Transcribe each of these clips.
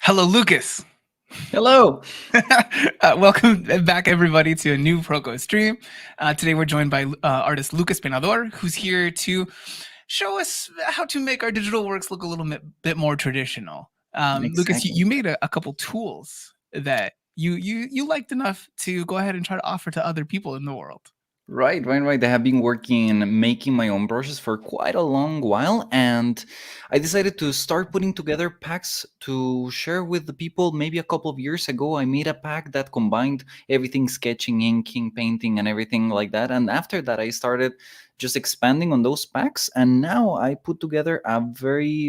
Hello, Lucas. Hello. Welcome back, everybody, to a new Proko stream. Today, we're joined by artist Lucas Penador, who's here to show us how to make our digital works look a little bit more traditional. Lucas, Exactly. you made a couple tools that you liked enough to go ahead and try to offer to other people in the world. Right. I have been working making my own brushes for quite a long while, and I decided to start putting together packs to share with the people. Maybe a couple of years ago, I made a pack that combined everything: sketching, inking, painting, and everything like that. And after that, I started just expanding on those packs, and now I put together a very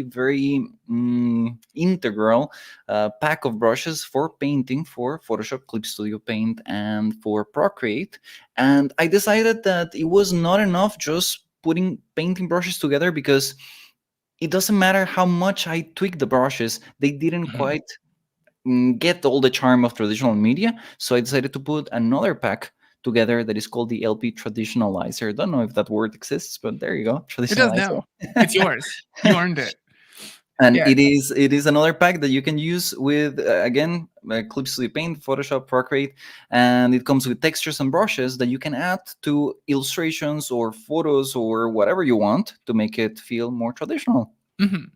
integral pack of brushes for painting, for Photoshop, Clip Studio Paint, and for Procreate. And I decided that it was not enough just putting painting brushes together, because it doesn't matter how much I tweak the brushes, they didn't Mhm. quite get all the charm of traditional media. So I decided to put another pack together that is called the LP Traditionalizer. Don't know if that word exists, but there you go, It does Traditionalizer. now. It's yours. You earned it. And Yeah. it is another pack that you can use with again Clip Studio Paint, Photoshop, Procreate, and it comes with textures and brushes that you can add to illustrations or photos or whatever you want to make it feel more traditional. hmm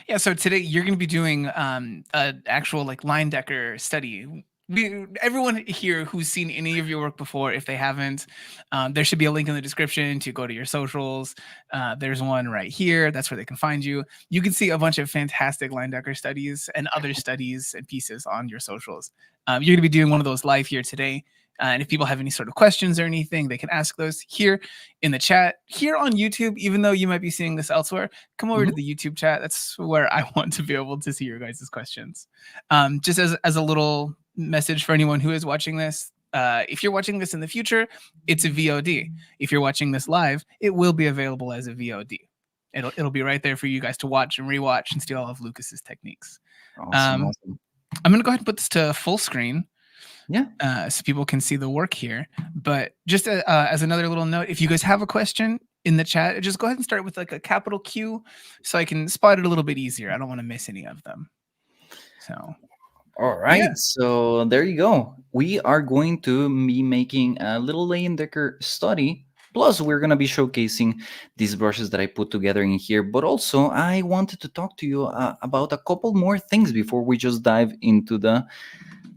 Yeah, so today you're going to be doing an actual like Leyendecker study. Everyone here who's seen any of your work before, if they haven't, there should be a link in the description to go to your socials. There's one right here. That's where they can find you. You can see a bunch of fantastic Leyendecker studies and other studies and pieces on your socials. You're going to be doing one of those live here today. And if people have any sort of questions or anything, they can ask those here in the chat, here on YouTube, even though you might be seeing this elsewhere. Come over to Mhm. the YouTube chat. That's where I want to be able to see your guys' questions. Just as a little message for anyone who is watching this, if you're watching this in the future, it's a VOD. If you're watching this live, it will be available as a VOD. It'll be right there for you guys to watch and rewatch and steal all of Lucas's techniques. Awesome, Um, awesome. I'm gonna go ahead and put this to full screen Yeah. so people can see the work here. But just as another little note, if you guys have a question in the chat, just go ahead and start with like a capital Q so I can spot it a little bit easier. I don't want to miss any of them. So, All yeah. right, so there you go. We are going to be making a little Leyendecker study. Plus, we're going to be showcasing these brushes that I put together in here. But also, I wanted to talk to you about a couple more things before we just dive into the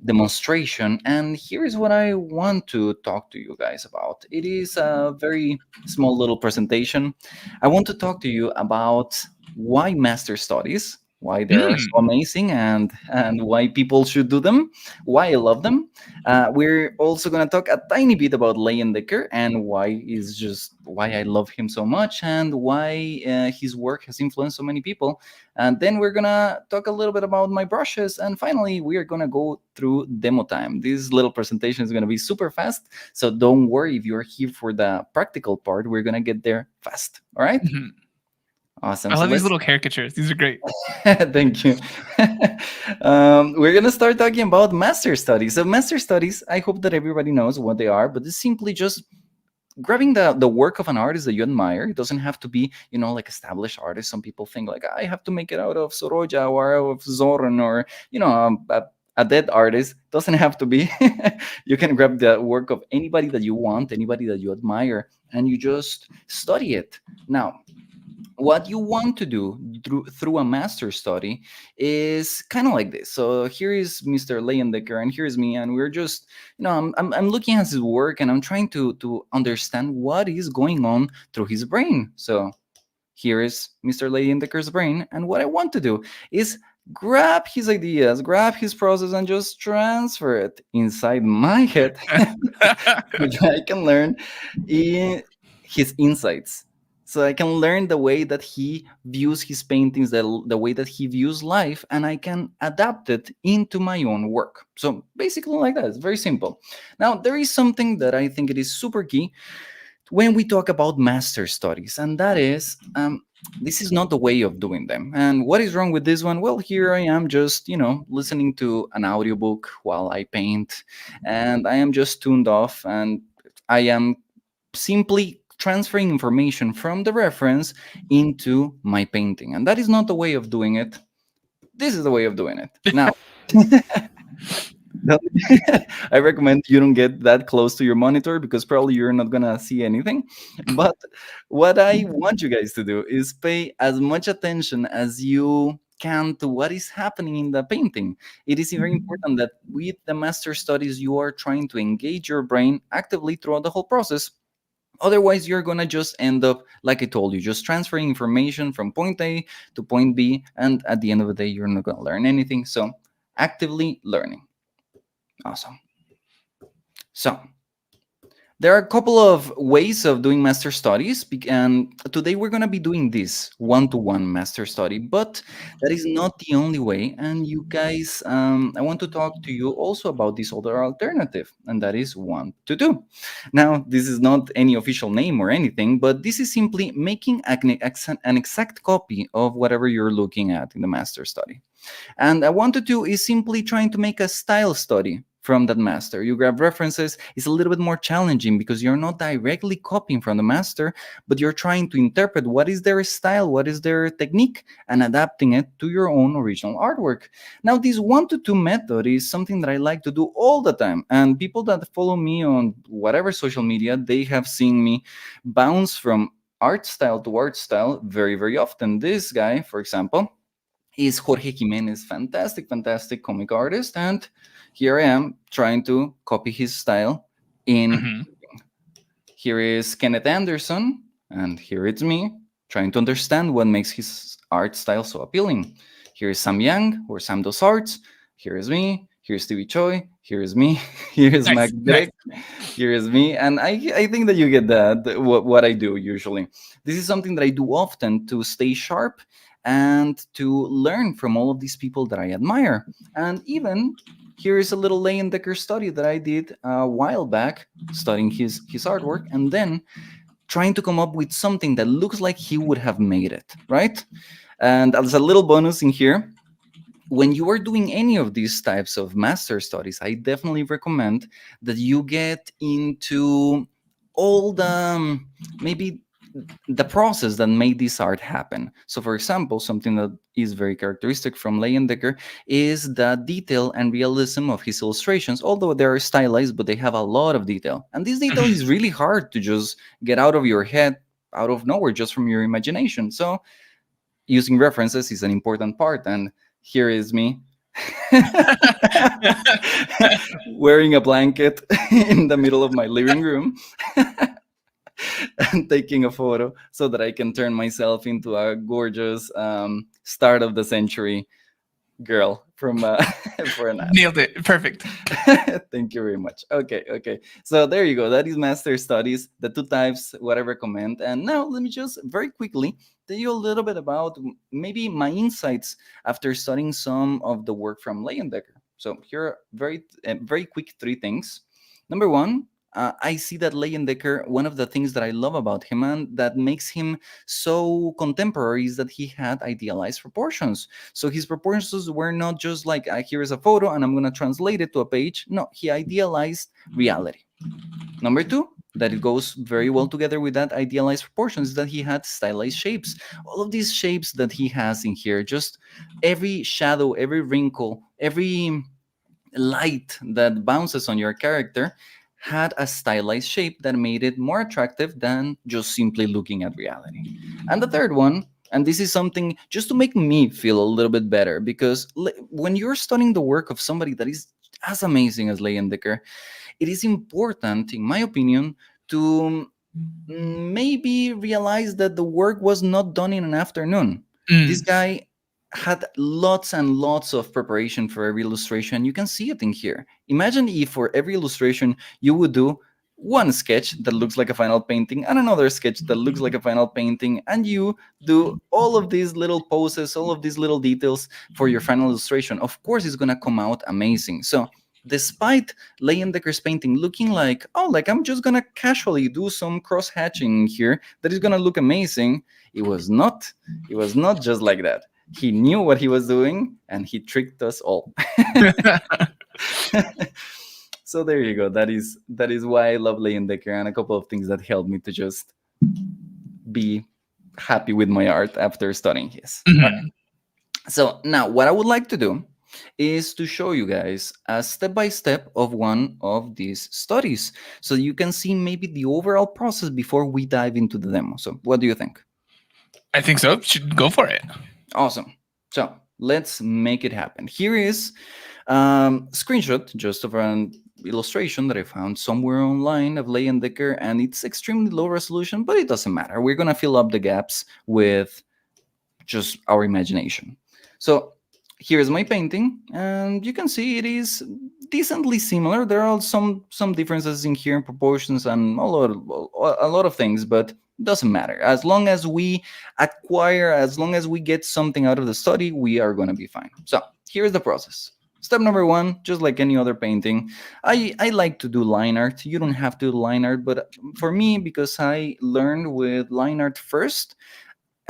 demonstration. And here is what I want to talk to you guys about. It is a very small little presentation. I want to talk to you about why master studies, why they are so Mm. amazing, and why people should do them, why I love them. We're also going to talk a tiny bit about Leyendecker and why I love him so much, and why his work has influenced so many people. And then we're gonna talk a little bit about my brushes, and finally we are gonna go through demo time. This little presentation is gonna be super fast, so don't worry if you're here for the practical part. We're gonna get there fast. All right? Mhm. Awesome. I So love these let's little caricatures. These are great. thank you. We're gonna start talking about master studies. So master studies, I hope that everybody knows what they are, but it's simply just grabbing the work of an artist that you admire. It doesn't have to be, like established artists. Some people think like, I have to make it out of Soroja or out of Zoran, or a dead artist. Doesn't have to be. You can grab the work of anybody that you want, anybody that you admire, and you just study it. Now, what you want to do through a master study is kind of like this. So here is Mr. Leyendecker, and here's me, and we're just, I'm looking at his work, and I'm trying to understand what is going on through his brain. So here is Mr. Leyendecker's brain, and what I want to do is grab his ideas, grab his process, and just transfer it inside my head, which I can learn in his insights. So I can learn the way that he views his paintings, the way that he views life, and I can adapt it into my own work. So basically, like that, it's very simple. Now, there is something that I think it is super key when we talk about master studies, and that is, this is not the way of doing them. And what is wrong with this one? Well, here I am just, listening to an audiobook while I paint, and I am just tuned off, and I am simply transferring information from the reference into my painting. And that is not the way of doing it. This is the way of doing it. Now, don't- I recommend you don't get that close to your monitor because probably you're not gonna see anything. But what I want you guys to do is pay as much attention as you can to what is happening in the painting. It is very important that with the master studies, you are trying to engage your brain actively throughout the whole process. Otherwise, you're gonna just end up, like I told you, just transferring information from point A to point B, and at the end of the day, you're not gonna learn anything. So, actively learning. Awesome. So, there are a couple of ways of doing master studies, and today we're going to be doing this one-to-one master study, but that is not the only way. And you guys, I want to talk to you also about this other alternative, and that is one-to-two. Now, this is not any official name or anything, but this is simply making an exact copy of whatever you're looking at in the master study. And I wanted to is simply trying to make a style study from that master. You grab references, it's a little bit more challenging because you're not directly copying from the master, but you're trying to interpret what is their style, what is their technique, and adapting it to your own original artwork. Now, this one to two method is something that I like to do all the time. And people that follow me on whatever social media, they have seen me bounce from art style to art style very, very often. This guy, for example, is Jorge Jimenez, fantastic, fantastic comic artist. And here I am trying to copy his style in. Hmm. Here is Kenneth Anderson, and here it's me trying to understand what makes his art style so appealing. Here is Sam Yang, or Sam Dos Arts. Here is me. Here's Stevie Choi. Here is me. Here is Mac Nice, nice. Drake. Here is me. And I think that you get that, what I do usually. This is something that I do often to stay sharp and to learn from all of these people that I admire. And even here is a little Leyendecker study that I did a while back, studying his artwork, and then trying to come up with something that looks like he would have made it, right? And as a little bonus in here, when you are doing any of these types of master studies, I definitely recommend that you get into all the maybe the process that made this art happen. So, for example, something that is very characteristic from Leyendecker is the detail and realism of his illustrations, although they are stylized, but they have a lot of detail. And this detail Mhm. is really hard to just get out of your head, out of nowhere, just from your imagination. So, using references is an important part. And here is me wearing a blanket in the middle of my living room and taking a photo so that I can turn myself into a gorgeous start of the century girl from for an ad. Nailed it. Perfect. Thank you very much. Okay, okay. So there you go. That is master studies, the two types, what I recommend. And now let me just very quickly tell you a little bit about maybe my insights after studying some of the work from Leyendecker. So here are very quick three things. Number one, I see that Leyendecker, one of the things that I love about him and that makes him so contemporary is that he had idealized proportions. So his proportions were not just like, here is a photo and I'm going to translate it to a page. No, he idealized reality. Number two, that it goes very well together with that idealized proportions, is that he had stylized shapes. All of these shapes that he has in here, just every shadow, every wrinkle, every light that bounces on your character had a stylized shape that made it more attractive than just simply looking at reality. And the third one, and this is something just to make me feel a little bit better, because when you're studying the work of somebody that is as amazing as Leyendecker, it is important, in my opinion, to maybe realize that the work was not done in an afternoon. This Mm. guy had lots and lots of preparation for every illustration. You can see it in here. Imagine if for every illustration you would do one sketch that looks like a final painting and another sketch that looks like a final painting, and you do all of these little poses, all of these little details for your final illustration. Of course, it's going to come out amazing. So, despite Leyendecker's painting looking like, oh, like I'm just gonna casually do some cross hatching here that is gonna look amazing. It was not. It was not just like that. He knew what he was doing and he tricked us all. So there you go. That is why I love Leyendecker and a couple of things that helped me to just be happy with my art after studying his. Mhm. So now what I would like to do is to show you guys a step by step of one of these studies so you can see maybe the overall process before we dive into the demo. So what do you think? I think so. Should go for it. Awesome. So let's make it happen. Here is screenshot just of an illustration that I found somewhere online of Leyendecker, and it's extremely low resolution, but it doesn't matter. We're gonna fill up the gaps with just our imagination. So here's my painting, and you can see it is decently similar. There are some differences in here in proportions and a lot of things, but it doesn't matter. As long as we acquire, as long as we get something out of the study, we are going to be fine. So here's the process. Step number one, just like any other painting, I like to do line art. You don't have to do line art, but for me, because I learned with line art first,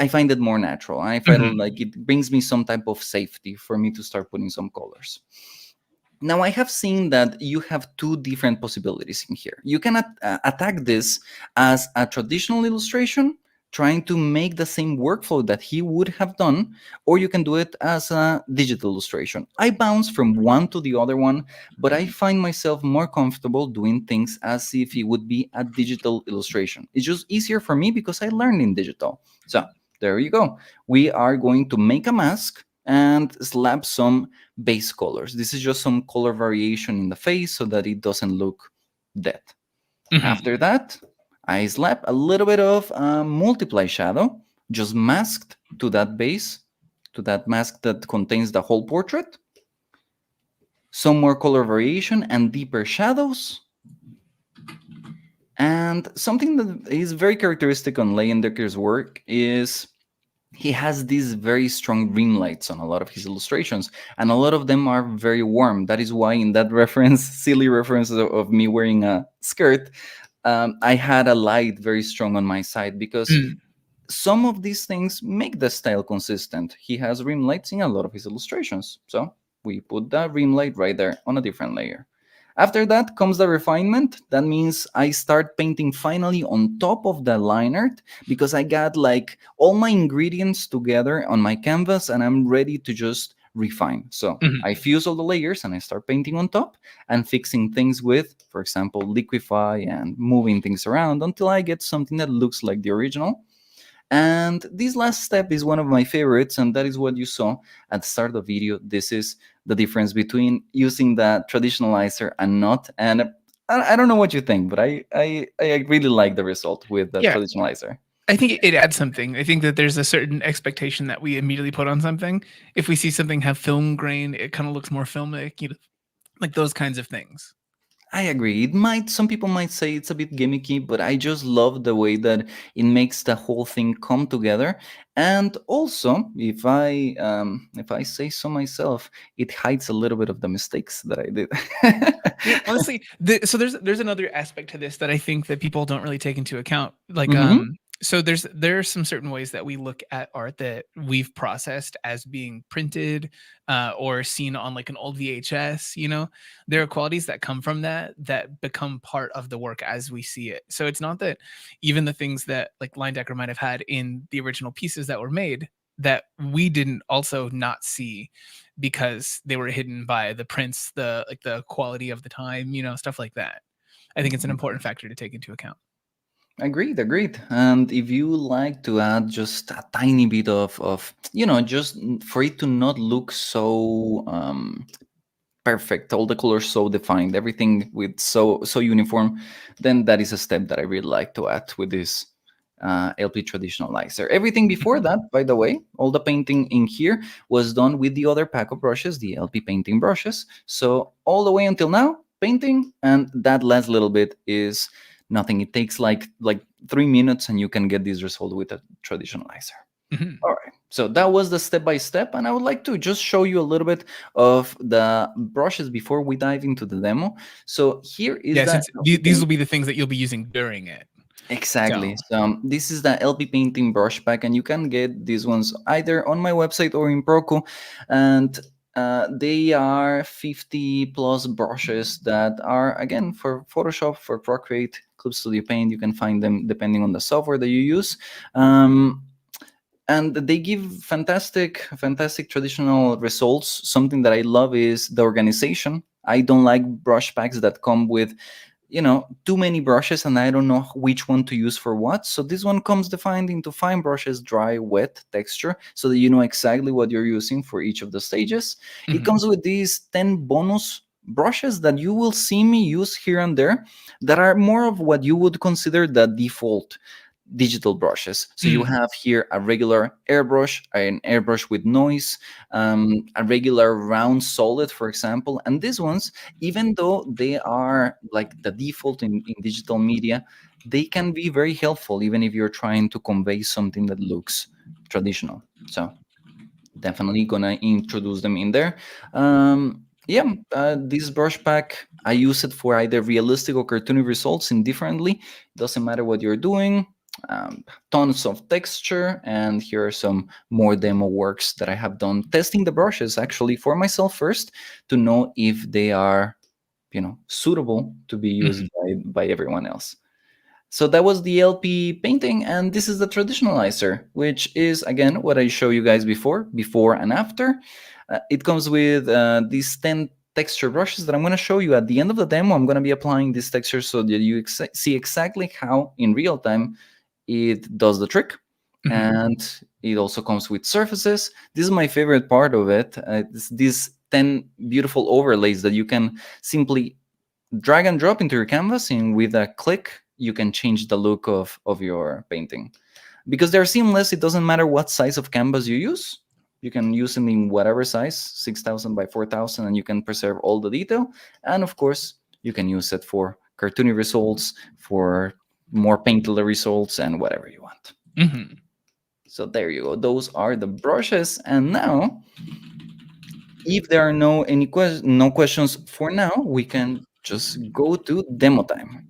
I find it more natural. I feel Mhm. like it brings me some type of safety for me to start putting some colors. Now, I have seen that you have two different possibilities in here. You can attack this as a traditional illustration, trying to make the same workflow that he would have done, or you can do it as a digital illustration. I bounce from one to the other one, but I find myself more comfortable doing things as if it would be a digital illustration. It's just easier for me because I learned in digital. So, there you go. We are going to make a mask and slap some base colors. This is just some color variation in the face so that it doesn't look dead. Mhm. After that, I slap a little bit of multiply shadow, just masked to that base, to that mask that contains the whole portrait. Some more color variation and deeper shadows. And something that is very characteristic on Leyendecker's work is he has these very strong rim lights on a lot of his illustrations, and a lot of them are very warm. That is why in that reference, silly reference of me wearing a skirt, I had a light very strong on my side because Mm. some of these things make the style consistent. He has rim lights in a lot of his illustrations, so we put the rim light right there on a different layer. After that comes the refinement. That means I start painting finally on top of the line art because I got like all my ingredients together on my canvas and I'm ready to just refine. So Mhm. I fuse all the layers and I start painting on top and fixing things with, for example, liquify and moving things around until I get something that looks like the original. And this last step is one of my favorites, and that is what you saw at the start of the video. This is the difference between using the traditionalizer and not. And I don't know what you think, but I really like the result with the Yeah, traditionalizer. I think it adds something. I think that there's a certain expectation that we immediately put on something. If we see something have film grain, it kind of looks more filmic, like those kinds of things. I agree. Some people might say it's a bit gimmicky, but I just love the way that it makes the whole thing come together. And also, if I say so myself, it hides a little bit of the mistakes that I did. Honestly, so there's another aspect to this that I think that people don't really take into account. Like, Hmm. so there are some certain ways that we look at art that we've processed as being printed, or seen on like an old VHS. There are qualities that come from that become part of the work as we see it. So it's not that even the things that like Leyendecker might have had in the original pieces that were made that we didn't also not see because they were hidden by the prints, the quality of the time, stuff like that. I think it's an important factor to take into account. Agreed, agreed. And if you like to add just a tiny bit of just for it to not look so perfect, all the colors so defined, everything with so uniform, then that is a step that I really like to add with this LP Traditionalizer. Everything before that, by the way, all the painting in here was done with the other pack of brushes, the LP painting brushes. So all the way until now, painting, and that last little bit is nothing. It takes like 3 minutes, and you can get this result with a Traditionalizer. Mhm. All right. So that was the step by step, and I would like to just show you a little bit of the brushes before we dive into the demo. So here is Yeah, the since LP these paint. will be the things that you'll be using during it. Exactly. So, So this is the LP painting brush pack, and you can get these ones either on my website or in Proko, and they are 50 plus brushes that are again for Photoshop, for Procreate, Clip Studio Paint. You can find them depending on the software that you use. Um, and they give fantastic traditional results. Something that I love is the organization. I don't like brush packs that come with, too many brushes, and I don't know which one to use for what. So this one comes defined into fine brushes, dry, wet, texture, so that you know exactly what you're using for each of the stages. It Hmm. comes with these 10 bonus brushes that you will see me use here and there, that are more of what you would consider the default digital brushes. So you Mm. have here a regular airbrush, an airbrush with noise, a regular round solid, for example. And these ones, even though they are like the default in digital media, they can be very helpful even if you're trying to convey something that looks traditional. So definitely gonna introduce them in there. Yeah, this brush pack, I use it for either realistic or cartoony results indifferently. Doesn't matter what you're doing. Tons of texture, and here are some more demo works that I have done testing the brushes actually for myself first, to know if they are, suitable to be used Hmm. by everyone else. So that was the LP painting, and this is the Traditionalizer, which is again what I show you guys before and after. It comes with these 10 texture brushes that I'm going to show you at the end of the demo. I'm going to be applying these textures so that you see exactly how in real time it does the trick. Hmm. And it also comes with surfaces. This is my favorite part of it. It's these 10 beautiful overlays that you can simply drag and drop into your canvas, and with a click you can change the look of your painting. Because they're seamless, it doesn't matter what size of canvas you use. You can use them in whatever size, 6,000 by 4,000, and you can preserve all the detail. And of course, you can use it for cartoony results, for more painterly results, and whatever you want. Hmm. So there you go. Those are the brushes. And now, if there are no questions for now, we can just go to demo time.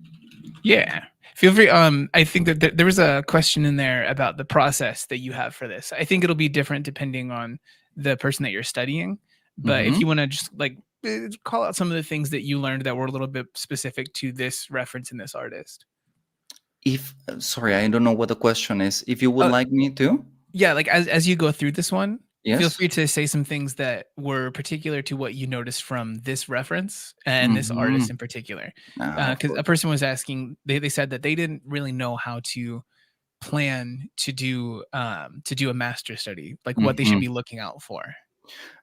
Yeah. Feel free. I think that there was a question in there about the process that you have for this. I think it'll be different depending on the person that you're studying. But if Hmm. you want to just like call out some of the things that you learned that were a little bit specific to this reference in this artist. If Sorry, I don't know what the question is. If you would Uh, like me to, yeah, like as you go through this one, feel yes. free to say some things that were particular to what you noticed from this reference and this artist Hmm. in particular. Of Because a course. person was asking, they said that they didn't really know how to plan to do a master study, like what they should Hmm. be looking out for.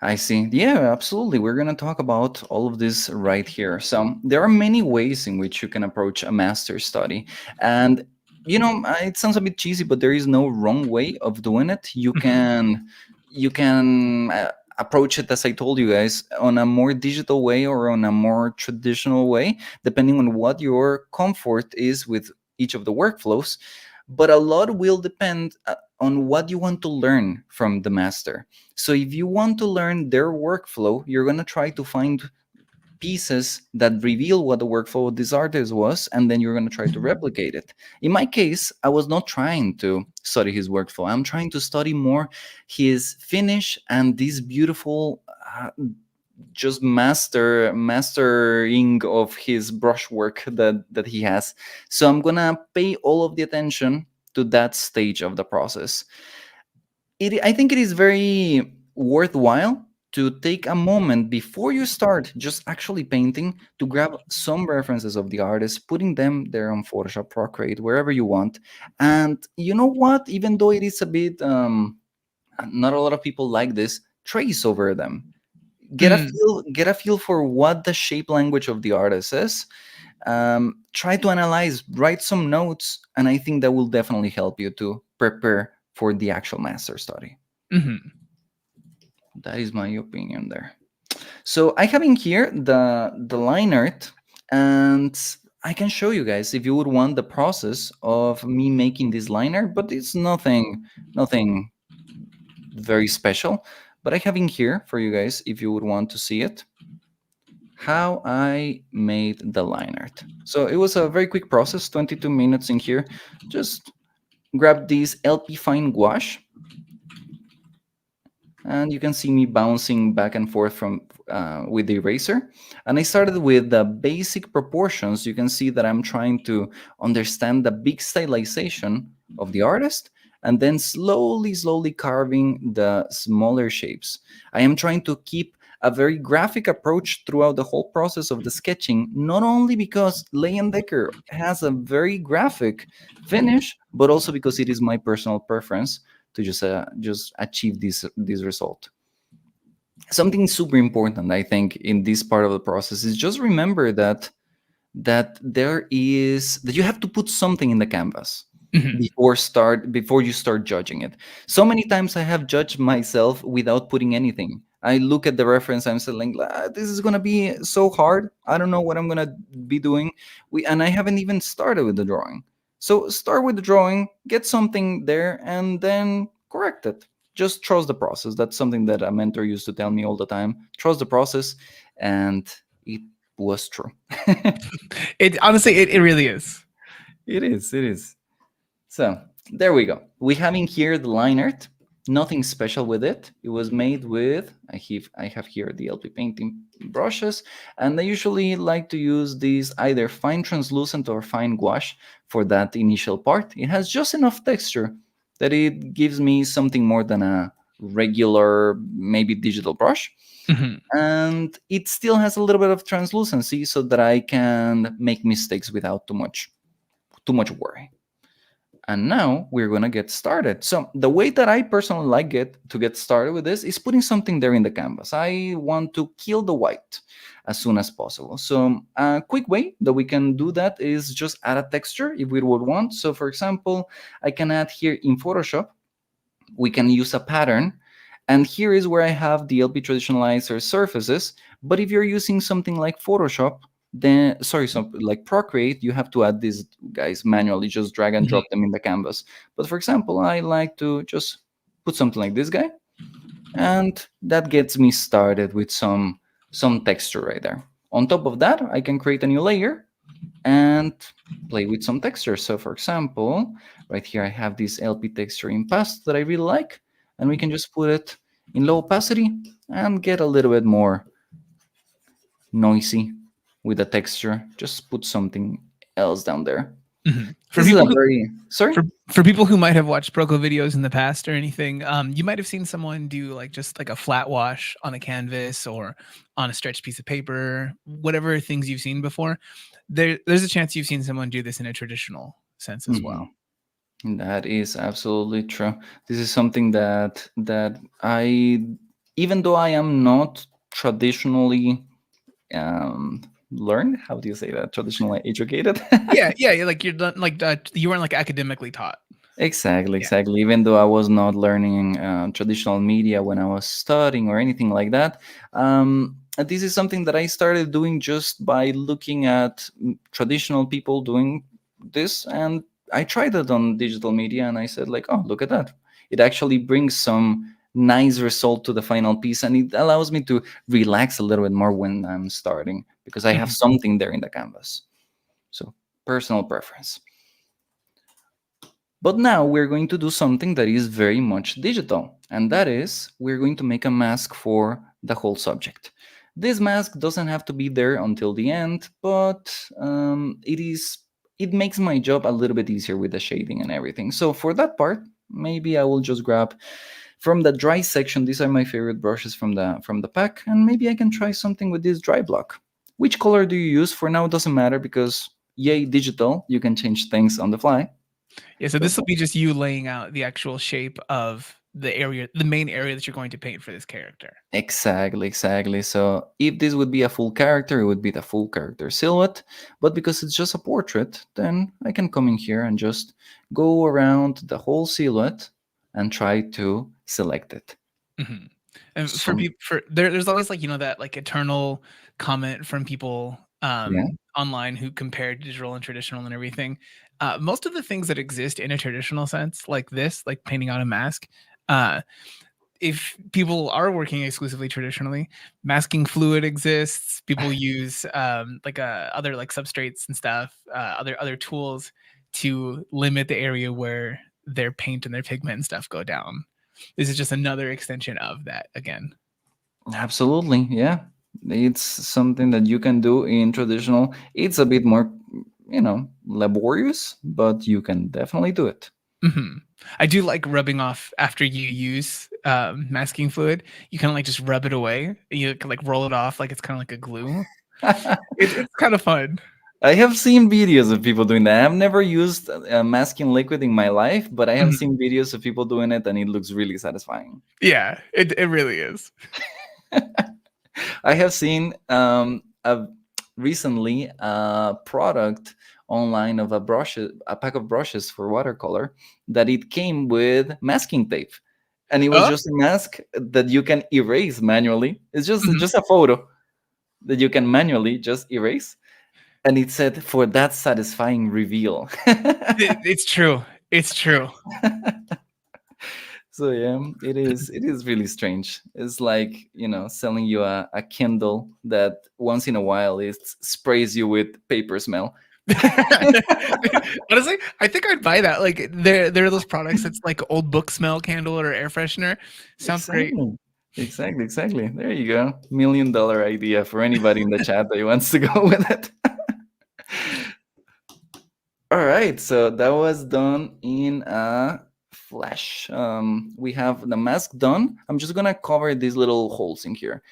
I see. Yeah, absolutely. We're going to talk about all of this right here. So, there are many ways in which you can approach a master study. And, it sounds a bit cheesy, but there is no wrong way of doing it. Mhm. You can approach it, as I told you guys, on a more digital way or on a more traditional way, depending on what your comfort is with each of the workflows. But a lot will depend on what you want to learn from the master. So if you want to learn their workflow, you're going to try to find pieces that reveal what the workflow of this artist was, and then you're going to try to replicate it. In my case, I was not trying to study his workflow. I'm trying to study more his finish and this beautiful just mastering of his brushwork that he has. So I'm going to pay all of the attention to that stage of the process. I think it is very worthwhile to take a moment before you start just actually painting to grab some references of the artist, putting them there on Photoshop, Procreate, wherever you want. And you know what? Even though it is a bit, not a lot of people like this, trace over them. Mm, Get a feel for what the shape language of the artist is. Try to analyze, write some notes, and I think that will definitely help you to prepare for the actual master study. mhm, That is my opinion there. So I have in here the line art, and I can show you guys if you would want the process of me making this line art, but it's nothing very special. But I have in here for you guys if you would want to see it, how I made the line art. So it was a very quick process, 22 minutes in here. Just grab this LP fine gouache, and you can see me bouncing back and forth from with the eraser. And I started with the basic proportions. You can see that I'm trying to understand the big stylization of the artist, and then slowly carving the smaller shapes. I am trying to keep a very graphic approach throughout the whole process of the sketching, not only because Leyendecker has a very graphic finish, but also because it is my personal preference to just achieve this result. Something super important, I think, in this part of the process is just remember that you have to put something in the canvas Mhm. before you start judging it. So many times I have judged myself without putting anything. I look at the reference, I'm saying, like, this is gonna be so hard. I don't know what I'm gonna be doing. And I haven't even started with the drawing. So start with the drawing, get something there, and then correct it. Just trust the process. That's something that a mentor used to tell me all the time. Trust the process, and it was true. It honestly, it really is. It is. It is. So there we go. We have in here the line art. Nothing special with it. It was made with I have here the LP painting brushes, and I usually like to use these either fine translucent or fine gouache for that initial part. It has just enough texture that it gives me something more than a regular, maybe digital brush. Mhm. And it still has a little bit of translucency so that I can make mistakes without too much worry. And now we're gonna get started. So the way that I personally like it to get started with this is putting something there in the canvas. I want to kill the white as soon as possible. So a quick way that we can do that is just add a texture if we would want. So for example, I can add here in Photoshop, we can use a pattern. And here is where I have the LP Traditionalizer surfaces. But if you're using something like Photoshop, then, sorry, so like Procreate, you have to add these guys manually, just drag and Mhm. drop them in the canvas. But for example, I like to just put something like this guy, and that gets me started with some texture right there. On top of that, I can create a new layer and play with some textures. So for example, right here I have this LP texture in past that I really like, and we can just put it in low opacity and get a little bit more noisy with the texture. Just put something else down there. Mhm. This is a very, sorry? For people who might have watched Proko videos in the past or anything, you might have seen someone do like just like a flat wash on a canvas or on a stretched piece of paper, whatever things you've seen before. There's a chance you've seen someone do this in a traditional sense as well. Mhm. That is absolutely true. This is something that I, even though I am not traditionally um, learned, how do you say that? Traditionally educated. Yeah, yeah, like you're not like you weren't like academically taught. Exactly, Yeah. exactly. Even though I was not learning traditional media when I was studying or anything like that, this is something that I started doing just by looking at traditional people doing this, and I tried it on digital media, and I said like, oh, look at that! It actually brings some nice result to the final piece, and it allows me to relax a little bit more when I'm starting because I have Mhm. something there in the canvas. So personal preference. But now we're going to do something that is very much digital, and that is we're going to make a mask for the whole subject. This mask doesn't have to be there until the end, but it makes my job a little bit easier with the shading and everything. So for that part, maybe I will just grab from the dry section. These are my favorite brushes from the pack, and maybe I can try something with this dry block. Which color do you use? For now, it doesn't matter because yay, digital, you can change things on the fly. Yeah, so So this will be just you laying out the actual shape of the area, the main area that you're going to paint for this character. exactly, exactly. So if this would be a full character, it would be the full character silhouette. But because it's just a portrait, then I can come in here and just go around the whole silhouette and try to select it. Mhm. And for Some, people, there's always like that like eternal comment from people yeah, online who compare digital and traditional and everything. Most of the things that exist in a traditional sense, like this, like painting on a mask, uh, if people are working exclusively traditionally, masking fluid exists. People use like other like substrates and stuff, other tools to limit the area where their paint and their pigment and stuff go down. This is just another extension of that again. absolutely, yeah. It's something that you can do in traditional. It's a bit more, laborious, but you can definitely do it. Mhm. I do like rubbing off after you use, masking fluid. You kinda, like, just rub it away, and you can, like, roll it off like it's kinda like a glue. It's kinda fun. I have seen videos of people doing that. I've never used masking liquid in my life, but I have Mhm. seen videos of people doing it, and it looks really satisfying. Yeah, it really is. I have seen recently a product online of a pack of brushes for watercolor that it came with masking tape, and it was Oh? just a mask that you can erase manually. It's Mhm. just a photo that you can manually just erase, and it said for that satisfying reveal. It's true. It's true. So yeah, it is really strange. It's like, selling you a Kindle that once in a while it sprays you with paper smell. Honestly, I think I'd buy that. Like, there are those products that's like old book smell candle or air freshener. Sounds great. Exactly. Exactly. There you go. $1 million idea for anybody in the chat that wants to go with it. All right, so that was done in a flash. We have the mask done. I'm just gonna cover these little holes in here.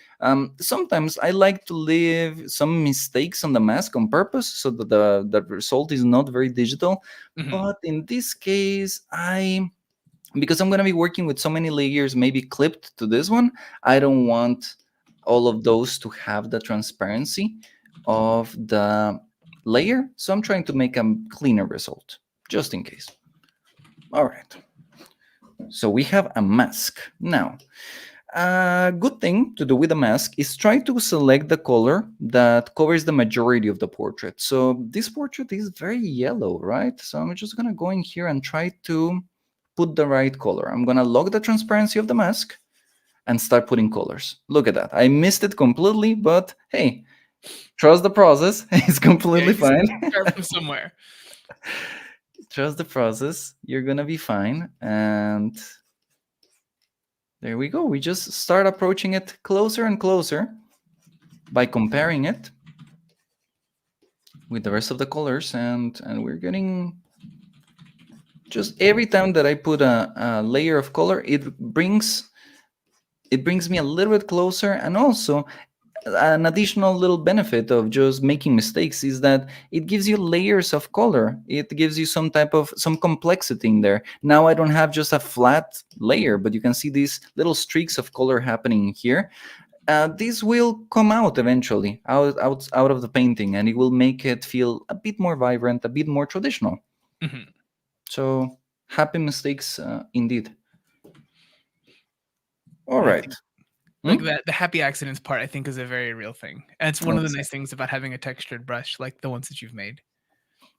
Sometimes I like to leave some mistakes on the mask on purpose so that the result is not very digital. Mhm. But in this case, because I'm gonna be working with so many layers, maybe clipped to this one, I don't want all of those to have the transparency of the layer. So I'm trying to make a cleaner result, just in case. All right. So we have a mask. Now, a good thing to do with a mask is try to select the color that covers the majority of the portrait. So this portrait is very yellow, right? So I'm just gonna go in here and try to put the right color. I'm gonna lock the transparency of the mask and start putting colors. Look at that. I missed it completely, but hey, trust the process. It's Yeah, completely you fine. start from somewhere. Trust the process. You're gonna be fine. And there we go. We just start approaching it closer and closer by comparing it with the rest of the colors, and we're getting just every time that I put a layer of color, it brings me a little bit closer. And also an additional little benefit of just making mistakes is that it gives you layers of color. It gives you some complexity in there. Now I don't have just a flat layer, but you can see these little streaks of color happening here. This will come out eventually out of the painting, and it will make it feel a bit more vibrant, a bit more traditional. Mhm. So happy mistakes, indeed. All And I right. think like Hmm? that the happy accidents part, I think, is a very real thing. And it's one of the nice things about having a textured brush like the ones that you've made.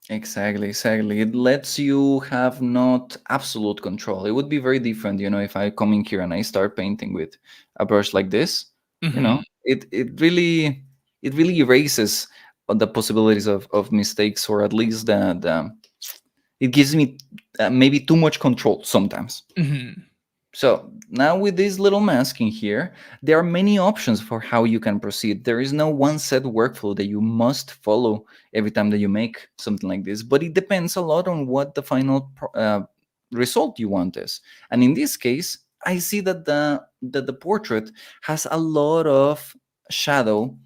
Exactly. It lets you have not absolute control. It would be very different, if I come in here and I start painting with a brush like this. Mhm. It really erases the possibilities of mistakes, or at least the it gives me maybe too much control sometimes. Mhm. So now with this little mask in here, there are many options for how you can proceed. There is no one set workflow that you must follow every time that you make something like this, but it depends a lot on what the final result you want is. And in this case, I see that the portrait has a lot of shadow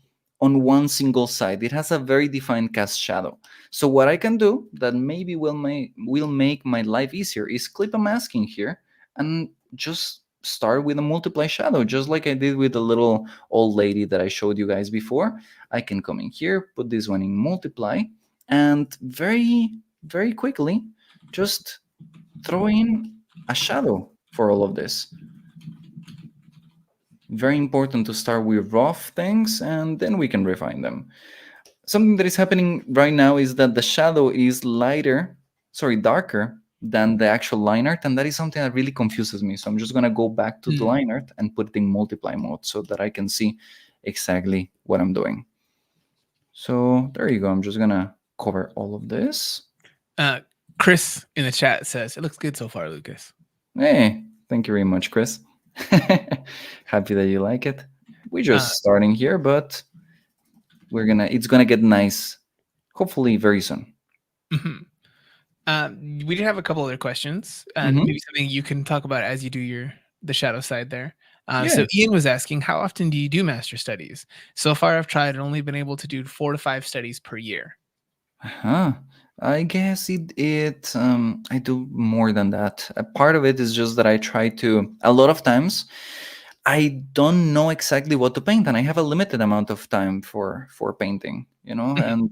on one single side. It has a very defined cast shadow. So what I can do that maybe will make my life easier is clip a mask in here and just start with a multiply shadow, just like I did with the little old lady that I showed you guys before. I can come in here, put this one in multiply, and very, very quickly just throw in a shadow for all of this. Very important to start with rough things, and then we can refine them. Something that is happening right now is that the shadow is darker than the actual line art, and that is something that really confuses me. So I'm just gonna go back to the Mm. line art and put it in multiply mode so that I can see exactly what I'm doing. So there you go. I'm just gonna cover all of this. Uh, Chris in the chat says, "It looks good so far, Lucas." Hey, thank you very much, Chris. Happy that you like it. We're Uh, just starting here, but it's gonna get nice, hopefully very soon. mhm. We did have a couple other questions, maybe Hmm. something you can talk about as you do the shadow side there. Yeah. So Ian was asking, how often do you do master studies? So far, I've tried and only been able to do 4 to 5 studies per year. Huh. I guess I do more than that. A part of it is just that I try to, a lot of times I don't know exactly what to paint, and I have a limited amount of time for painting, Mhm,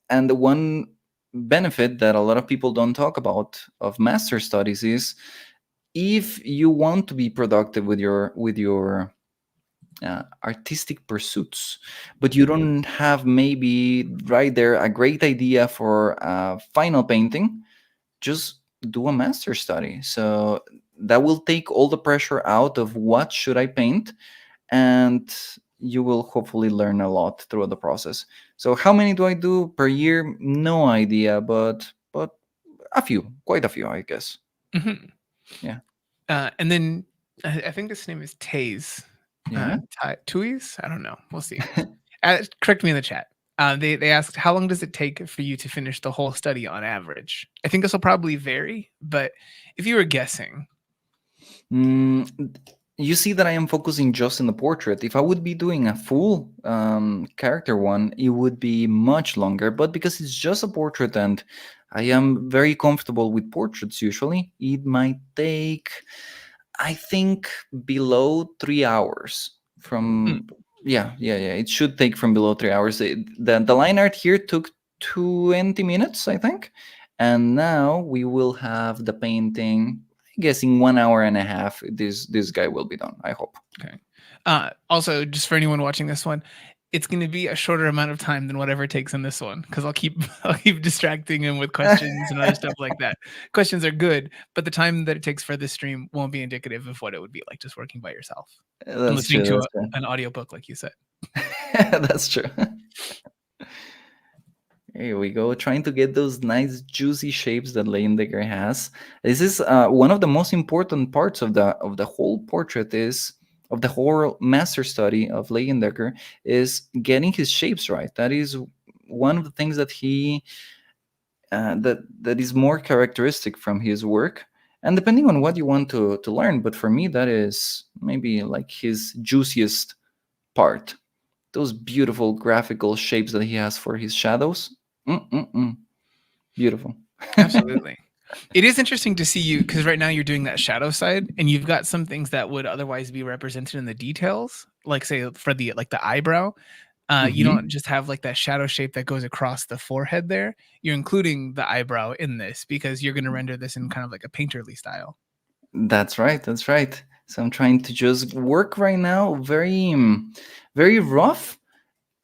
and the one benefit that a lot of people don't talk about of master studies is, if you want to be productive with your artistic pursuits, but you don't have maybe right there a great idea for a final painting, just do a master study. So that will take all the pressure out of what should I paint, and you will hopefully learn a lot through the process. So how many do I do per year? No idea, but a few, quite a few, I guess. mhm. Yeah. And then I think this name is Taze. Yeah. Tuis? I don't know. We'll see. Correct me in the chat. They asked, how long does it take for you to finish the whole study on average? I think this will probably vary, but if you were guessing. Mm, you see that I am focusing just in the portrait. If I would be doing a full character one, it would be much longer. But because it's just a portrait and I am very comfortable with portraits usually, it might take, I think, below 3 hours Mm, from. Yeah. It should take from below 3 hours. The line art here took 20 minutes, I think, and now we will have the painting. I guess in 1 hour and a half, this guy will be done. I hope. okay. Also, just for anyone watching this one, it's going to be a shorter amount of time than whatever it takes in this one because I'll keep I'll keep distracting him with questions and other stuff like that. Questions are good, but the time that it takes for this stream won't be indicative of what it would be like just working by yourself and That's listening true. to That's true. an audiobook, like you said. That's true. Here we go, trying to get those nice juicy shapes that Leyendecker has. This is one of the most important parts of the whole portrait is of the whole master study of Leyendecker is getting his shapes right. That is one of the things that that is more characteristic from his work. And depending on what you want to learn, but for me that is maybe like his juiciest part. Those beautiful graphical shapes that he has for his shadows. Mm-mm-mm. Beautiful. Absolutely. It is interesting to see you because right now you're doing that shadow side and you've got some things that would otherwise be represented in the details, like say for the eyebrow. You don't Mhm. just have like that shadow shape that goes across the forehead there. You're including the eyebrow in this because you're going to render this in kind of like a painterly style. That's right. That's right. So I'm trying to just work right now, very rough,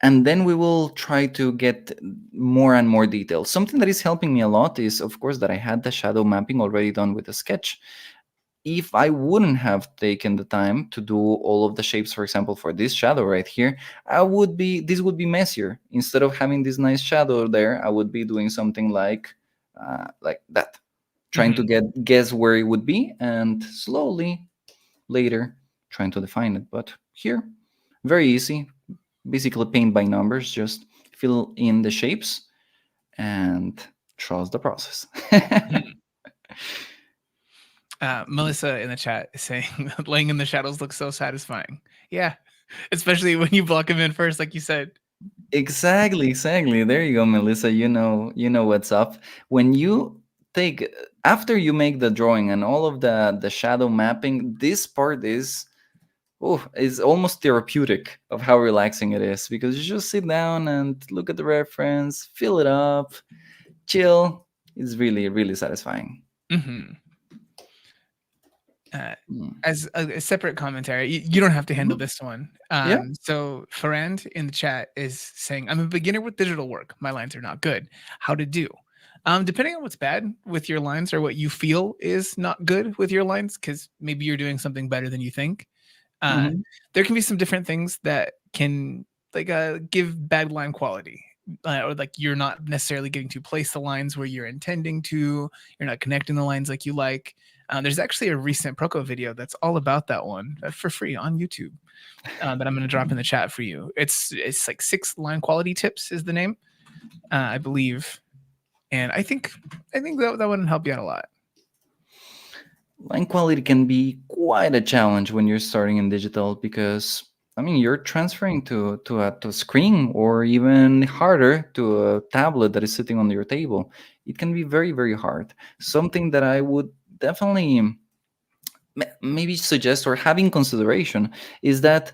and then we will try to get more and more details. Something that is helping me a lot is, of course, that I had the shadow mapping already done with a sketch. If I wouldn't have taken the time to do all of the shapes, for example, for this shadow right here, this would be messier. Instead of having this nice shadow there, I would be doing something like that, trying to Mhm, guess where it would be, and slowly later trying to define it. But here, very easy. Basically, paint by numbers. Just fill in the shapes and trust the process. mhm. Melissa in the chat is saying laying in the shadows looks so satisfying. Yeah, especially when you block him in first, like you said. Exactly. There you go, Melissa. You know what's up. When you take after you make the drawing and all of the shadow mapping, this part is almost therapeutic of how relaxing it is, because you just sit down and look at the reference, fill it up, chill. It's really really satisfying. Mhm. Uh, Mm. as a separate commentary, you don't have to handle Mhm. this one. Yeah. So Farand in the chat is saying, "I'm a beginner with digital work. My lines are not good. How to do?" Depending on what's bad with your lines or what you feel is not good with your lines, because maybe you're doing something better than you think. Uh, Hmm. there can be some different things that can like give bad line quality. Or like you're not necessarily getting to place the lines where you're intending to. You're not connecting the lines like you like. There's actually a recent Proko video that's all about that one for free on YouTube that I'm going to drop in the chat for you. It's like 6 line quality tips is the name, I believe. And I think that wouldn't help you out a lot. Line quality can be quite a challenge when you're starting in digital because I mean you're transferring to a screen or even harder to a tablet that is sitting on your table. It can be very very hard. Something that I would definitely maybe suggest or have in consideration is that,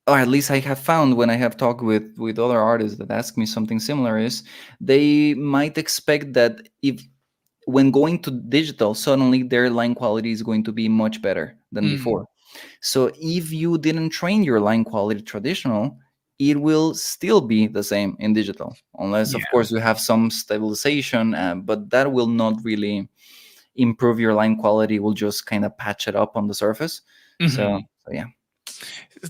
or at least I have found when I have talked with other artists that ask me something similar, is they might expect that if when going to digital, suddenly their line quality is going to be much better than Mm, before. So if you didn't train your line quality traditional, it will still be the same in digital, unless of yeah. course you have some stabilization. But that will not really improve your line quality. It will just kind of patch it up on the surface. So, Hmm. so yeah.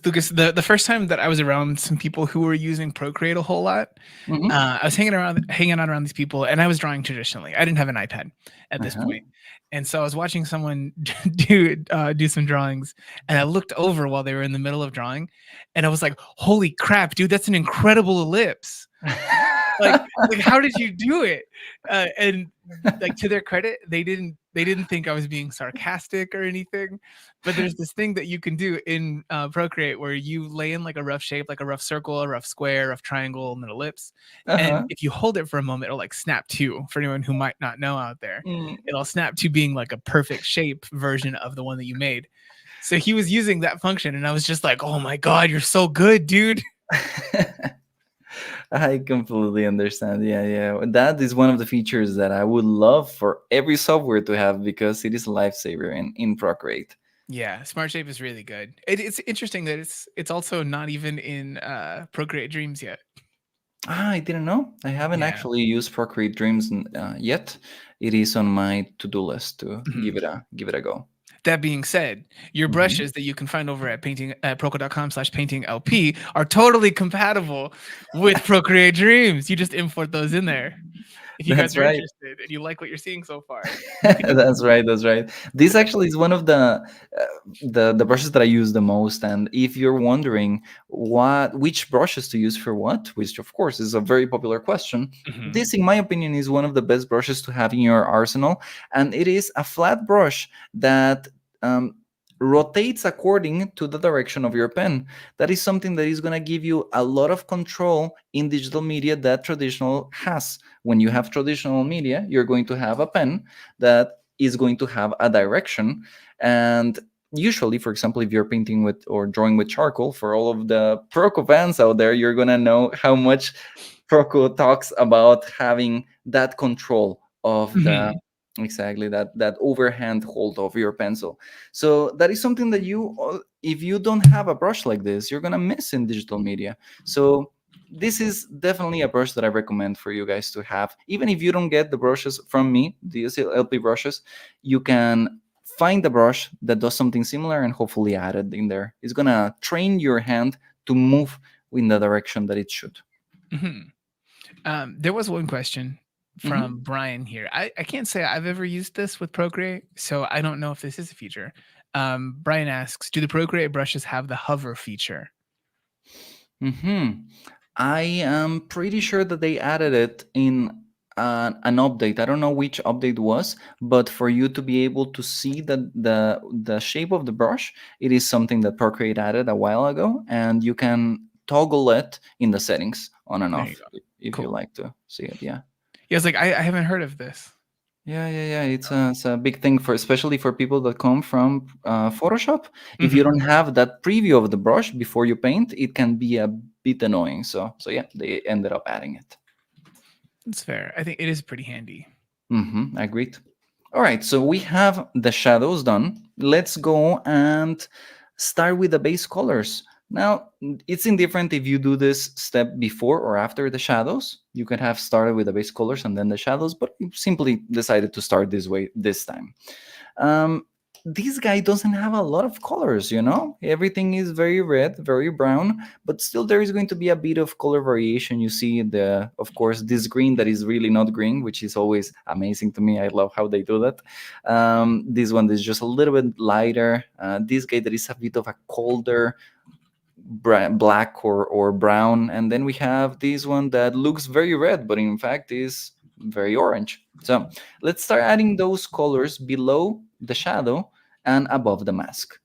Lucas, the first time that I was around some people who were using Procreate a whole lot, Hmm. I was hanging out around these people, and I was drawing traditionally. I didn't have an iPad at this Uh-huh. point, and so I was watching someone do some drawings, and I looked over while they were in the middle of drawing, and I was like, "Holy crap, dude! That's an incredible ellipse! Like how did you do it?" And like to their credit, they didn't think I was being sarcastic or anything. But there's this thing that you can do in Procreate where you lay in like a rough shape, like a rough circle, a rough square, a rough triangle, and an ellipse. And Uh-huh. if you hold it for a moment, it'll like snap to. For anyone who might not know out there, Mm. it'll snap to being like a perfect shape version of the one that you made. So he was using that function, and I was just like, "Oh my god, you're so good, dude!" I completely understand. Yeah, yeah. That is one of the features that I would love for every software to have because it is a lifesaver in Procreate. Yeah, Smart Shape is really good. It's interesting that it's also not even in Procreate Dreams yet. Ah, I didn't know. I haven't Yeah. actually used Procreate Dreams yet. It is on my to-do list to Mhm. give it a go. That being said, your Hmm. brushes that you can find over at painting at proko.com/painting LP are totally compatible with Procreate Dreams. You just import those in there. If you guys That's are right. interested and you like what you're seeing so far, you can just That's right. That's right. This actually is one of the brushes that I use the most. And if you're wondering which brushes to use for what, which of course is a very popular question, Mhm. this, in my opinion, is one of the best brushes to have in your arsenal. And it is a flat brush that um, rotates according to the direction of your pen. That is something that is going to give you a lot of control in digital media that traditional has. When you have traditional media, you're going to have a pen that is going to have a direction. And usually, for example, if you're painting with or drawing with charcoal, for all of the Proko fans out there, you're going to know how much Proko talks about having that control of the Mhm. exactly that overhand hold of your pencil. So that is something that if you don't have a brush like this, you're going to miss in digital media. So this is definitely a brush that I recommend for you guys to have. Even if you don't get the brushes from me, the LP brushes, you can find a brush that does something similar and hopefully add it in there. It's gonna train your hand to move in the direction that it should. Mhm. There was one question Hmm. from Brian here. I can't say I've ever used this with Procreate, so I don't know if this is a feature. Brian asks, "Do the Procreate brushes have the hover feature?" Hmm. I am pretty sure that they added it in an update. I don't know which update was, but for you to be able to see the shape of the brush, it is something that Procreate added a while ago, and you can toggle it in the settings on and There you off go. if you Cool. like to see it. Yeah. Yeah, I was like, I haven't heard of this. Yeah, yeah, yeah. It's a big thing for especially for people that come from Photoshop. If you Mhm. don't have that preview of the brush before you paint, it can be a bit annoying. So yeah, they ended up adding it. That's fair. I think it is pretty handy. Agreed. All right, so we have the shadows done. Let's go and start with the base colors. Now, it's indifferent if you do this step before or after the shadows. You can have started with the base colors and then the shadows, but you simply decided to start this way this time. Um, this guy doesn't have a lot of colors, you know? Everything is very red, very brown, but still there is going to be a bit of color variation. You see of course, this green that is really not green, which is always amazing to me. I love how they do that. This one is just a little bit lighter. This guy that is a bit of a colder black or brown. And then we have this one that looks very red, but in fact is very orange. So let's start adding those colors below the shadow and above the mask.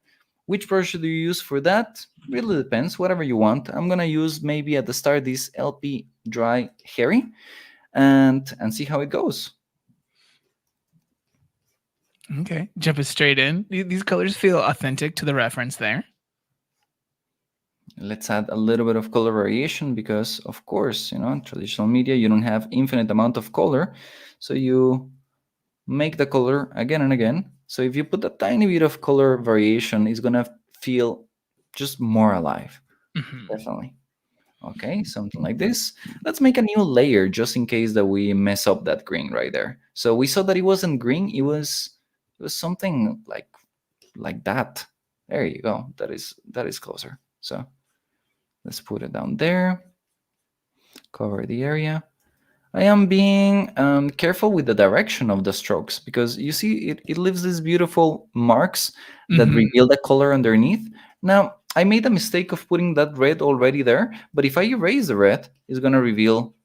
Which brush do you use for that? Really depends, whatever you want. I'm gonna use maybe at the start this LP Dry Hairy and see how it goes. Okay, jumping straight in. These colors feel authentic to the reference there. Let's add a little bit of color variation because, of course, in traditional media, you don't have infinite amount of color. So you make the color again and again. So if you put a tiny bit of color variation, it's going to feel just more alive. Hmm. Definitely. Okay, something like this. Let's make a new layer just in case that we mess up that green right there. So we saw that it wasn't green, it was something like that. There you go. That is closer. So let's put it down there. Cover the area. I am being careful with the direction of the strokes because you see it leaves these beautiful marks that Hmm. reveal the color underneath. Now, I made a mistake of putting that red already there, but if I erase the red, it's going to reveal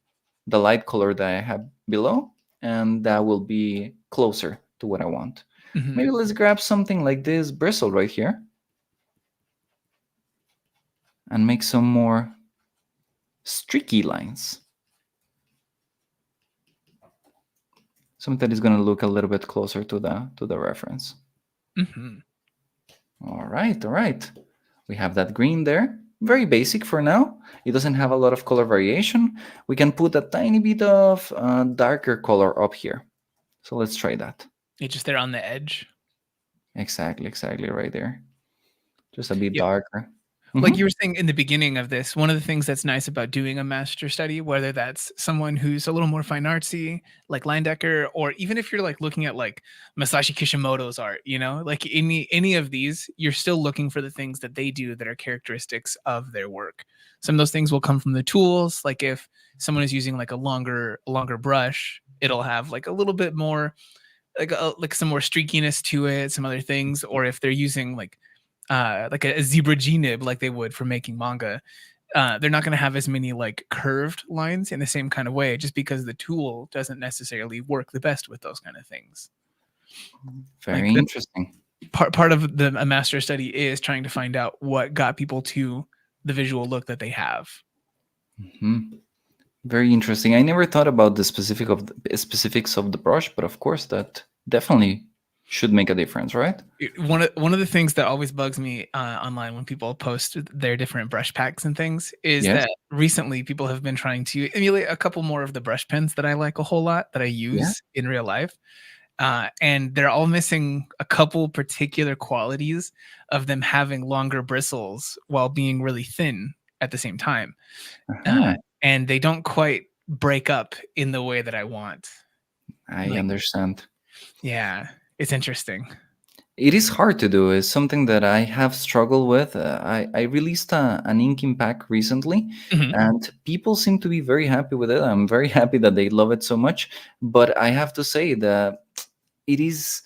the light color that I have below, and that will be closer to what I want. Hmm. Maybe let's grab something like this bristle right here and make some more streaky lines. Something that is going to look a little bit closer to the reference. Hmm. All right, all right. We have that green there. Very basic for now. It doesn't have a lot of color variation. We can put a tiny bit of darker color up here. So let's try that. It's just there on the edge. Exactly, right there. Just a bit Yep. darker. Like Hmm. you were saying in the beginning of this, one of the things that's nice about doing a master study, whether that's someone who's a little more fine artsy, like Leyendecker, or even if you're like looking at like Masashi Kishimoto's art, like any of these, you're still looking for the things that they do that are characteristics of their work. Some of those things will come from the tools. Like if someone is using like a longer brush, it'll have like a little bit more like some more streakiness to it, some other things, or if they're using like a zebra G nib like they would for making manga, they're not going to have as many like curved lines in the same kind of way, just because the tool doesn't necessarily work the best with those kind of things. Like Very that interesting. part of the a master study is trying to find out what got people to the visual look that they have. Mhm. Very interesting. I never thought about the specifics of the brush, but of course that definitely should make a difference, right? One of the things that always bugs me online when people post their different brush packs and things is Yes. that recently people have been trying to emulate a couple more of the brush pens that I like a whole lot that I Yeah. use in real life, and they're all missing a couple particular qualities of them having longer bristles while being really thin at the same time, Uh-huh. and they don't quite break up in the way that I want. I Like, understand. yeah, it's interesting. It is hard to do. It's something that I have struggled with. I released an inking pack recently, Mhm. and people seem to be very happy with it. I'm very happy that they love it so much. But I have to say that it is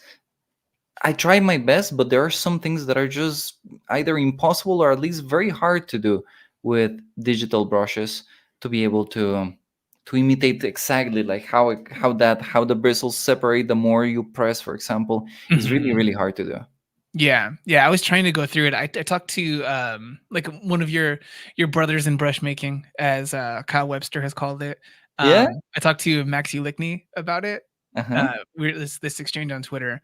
I try my best, but there are some things that are just either impossible or at least very hard to do with digital brushes to be able to imitate exactly like how the bristles separate the more you press, for example, is really Mhm. really hard to do. Yeah, yeah, I was trying to go through it. I talked to, like, one of your brothers in brush making, as, Kyle Webster has called it. Yeah. I talked to Maxi Lickney about it. Uh huh. We this exchange on Twitter,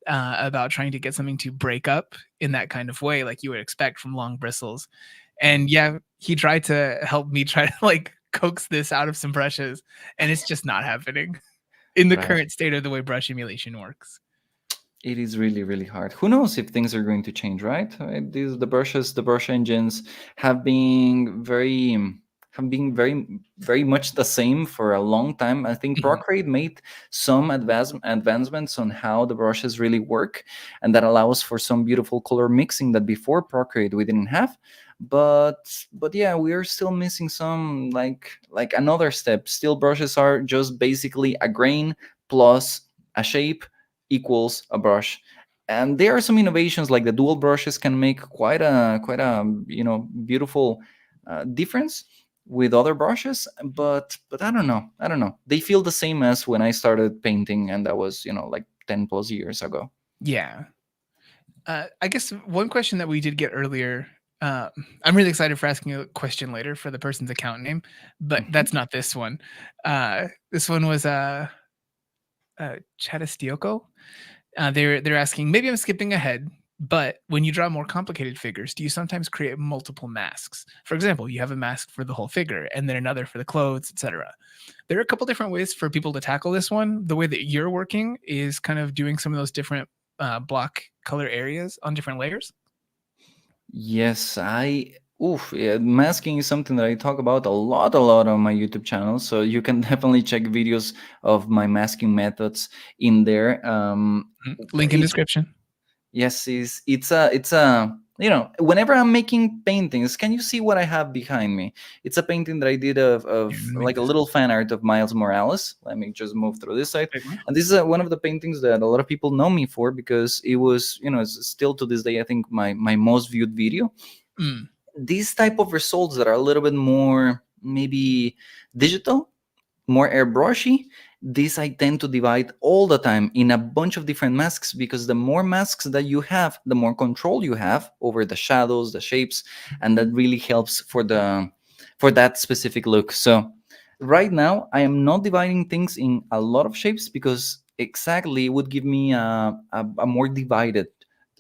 about trying to get something to break up in that kind of way, like you would expect from long bristles. And, yeah, he tried to help me try to, like, coax this out of some brushes, and it's just not happening in the Right. current state of the way brush emulation works. It is really, really hard. Who knows if things are going to change, right? These the brushes, the brush engines have been very much the same for a long time. I think Mhm, Procreate made some advancements on how the brushes really work, and that allows for some beautiful color mixing that before Procreate we didn't have. But yeah, we are still missing some like another step. Still, brushes are just basically a grain plus a shape equals a brush. And there are some innovations like the dual brushes can make quite a beautiful difference. with other brushes, but I don't know, they feel the same as when I started painting, and that was, like 10 plus years ago. Yeah. I guess one question that we did get earlier. Uh, I'm really excited for asking a question later for the person's account name, but Mhm. that's not this one. This one was Chatistioko. They're asking. Maybe I'm skipping ahead, but when you draw more complicated figures, do you sometimes create multiple masks? For example, you have a mask for the whole figure, and then another for the clothes, etc. There are a couple different ways for people to tackle this one. The way that you're working is kind of doing some of those different block color areas on different layers. Yes, yeah, masking is something that I talk about a lot on my YouTube channel. So you can definitely check videos of my masking methods in there. Mhm. Link in description. Yes, it's a whenever I'm making paintings, can you see what I have behind me? It's a painting that I did Here, of let me like a just little fan art of Miles Morales. Let me just move through this side. big one. And this is one of the paintings that a lot of people know me for, because it was, it's still to this day, I think, my most viewed video. Mm, These type of results that are a little bit more maybe digital, more airbrushy, this I tend to divide all the time in a bunch of different masks, because the more masks that you have, the more control you have over the shadows, the shapes, and that really helps for that specific look. So right now I am not dividing things in a lot of shapes, because exactly it would give me a more divided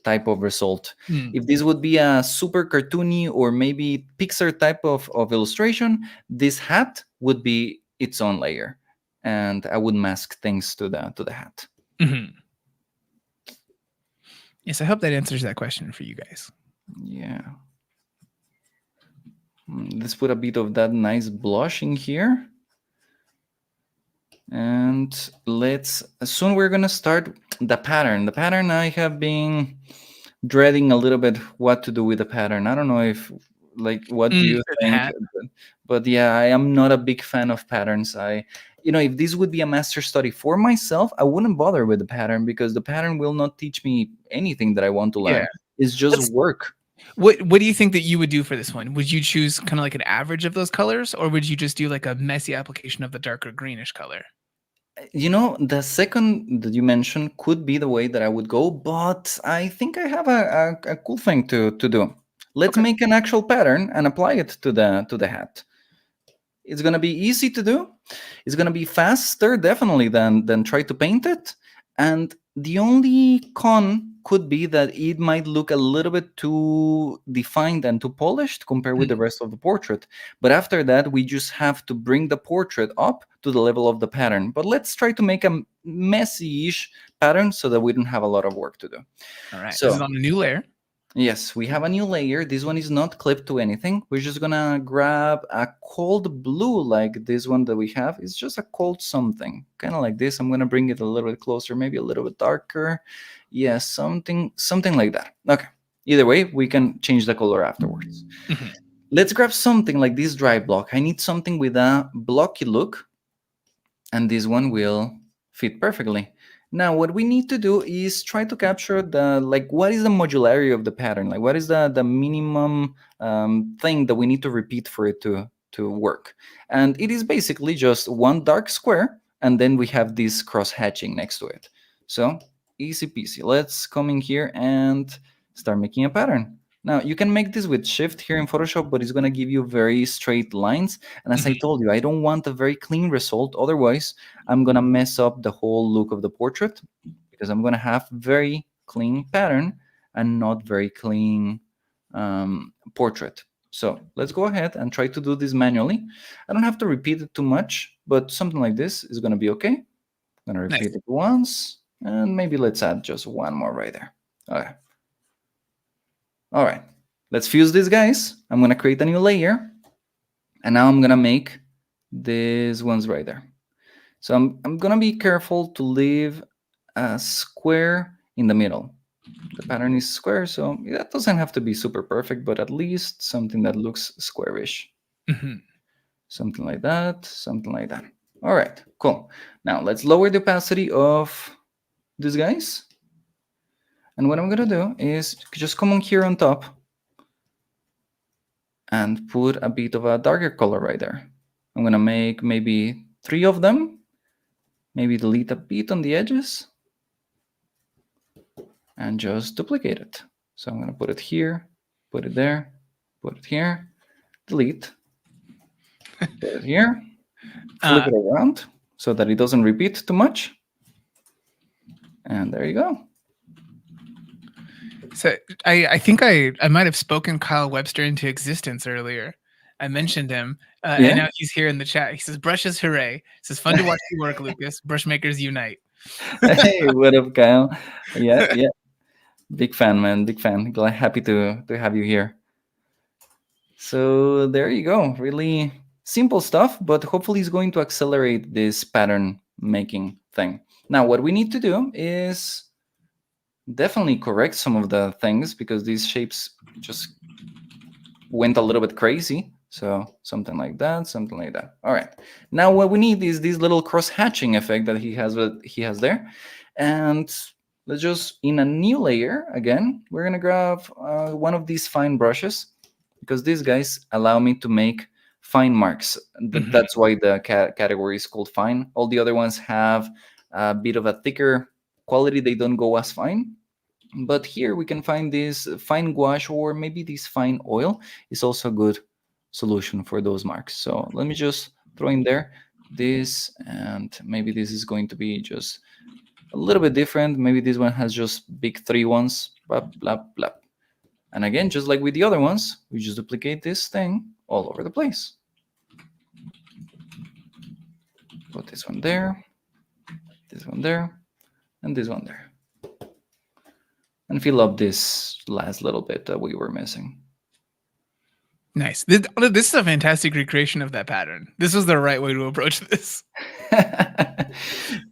type of result. mm, If this would be a super cartoony or maybe Pixar type of illustration, this hat would be its own layer, and I would mask things to the hat. mhm. Yes, I hope that answers that question for you guys. Yeah. Let's put a bit of that nice blush in here. And let's soon we're gonna start the pattern. The pattern, I have been dreading a little bit what to do with the pattern. I don't know if, like, what do you For the think? hat. But yeah, I am not a big fan of patterns. If this would be a master study for myself, I wouldn't bother with the pattern, because the pattern will not teach me anything that I want to Yeah. learn. It's just Let's work. what do you think that you would do for this one? Would you choose kind of like an average of those colors, or would you just do like a messy application of the darker greenish color? The second that you mentioned could be the way that I would go, but I think I have a cool thing to do. Let's Okay. make an actual pattern and apply it to the hat. It's gonna be easy to do. It's gonna be faster, definitely, than try to paint it. And the only con could be that it might look a little bit too defined and too polished compared with the Mm, rest of the portrait. But after that, we just have to bring the portrait up to the level of the pattern. But let's try to make a messy-ish pattern so that we don't have a lot of work to do. all right. This is So on a new layer. yes, we have a new layer. This one is not clipped to anything. We're just gonna grab a cold blue like this one that we have. It's just a cold something, kind of like this. I'm gonna bring it a little bit closer, maybe a little bit darker. Yeah, something like that. Okay. Either way, we can change the color afterwards. Mhm. Let's grab something like this dry block. I need something with a blocky look, and this one will fit perfectly. Now, what we need to do is try to capture what is the modularity of the pattern? Like, what is the minimum thing that we need to repeat for it to work? And it is basically just one dark square, and then we have this cross hatching next to it. So easy peasy. Let's come in here and start making a pattern. Now, you can make this with Shift here in Photoshop, but it's going to give you very straight lines. And as I Mhm. told you, I don't want a very clean result. Otherwise, I'm going to mess up the whole look of the portrait, because I'm going to have very clean pattern and not very clean portrait. So let's go ahead and try to do this manually. I don't have to repeat it too much, but something like this is going to be okay. I'm going to repeat Nice. it once, and maybe let's add just one more right there. Okay. All right. Let's fuse these guys. I'm going to create a new layer, and now I'm going to make these ones right there. So I'm gonna be careful to leave a square in the middle. The pattern is square, so that doesn't have to be super perfect, but at least something that looks squarish. Mhm. Something like that, something like that. All right, cool. Now let's lower the opacity of these guys. And what I'm gonna do is just come on here on top and put a bit of a darker color right there. I'm gonna make maybe 3 of them, maybe delete a bit on the edges, and just duplicate it. So I'm gonna put it here, put it there, put it here, delete, put it here, flip Uh, it around so that it doesn't repeat too much. And there you go. so I think I might have spoken Kyle Webster into existence earlier. I mentioned him, and Yeah. now he's here in the chat. He says, "Brushes, hooray!" He says, "Fun to watch you work, Lucas. Brushmakers unite." Hey, what up, Kyle? Yeah, yeah. Big fan, man. Big fan. Glad, happy to have you here. So there you go. Really simple stuff, but hopefully it's going to accelerate this pattern making thing. Now, what we need to do is definitely correct some of the things because these shapes just went a little bit crazy. So something like that, something like that. All right. Now what we need is this little cross hatching effect that he has there, and let's just in a new layer again. We're gonna grab one of these fine brushes because these guys allow me to make fine marks. Mhm. That's why the category is called fine. All the other ones have a bit of a thicker quality. They don't go as fine, but here we can find this fine gouache or maybe this fine oil is also a good solution for those marks. So let me just throw in there this, and maybe this is going to be just a little bit different. Maybe this one has just big 3 ones, blah, blah, blah. And again, just like with the other ones, we just duplicate this thing all over the place. Put this one there, and this one there. And fill up this last little bit that we were missing. Nice. This is a fantastic recreation of that pattern. This was the right way to approach this.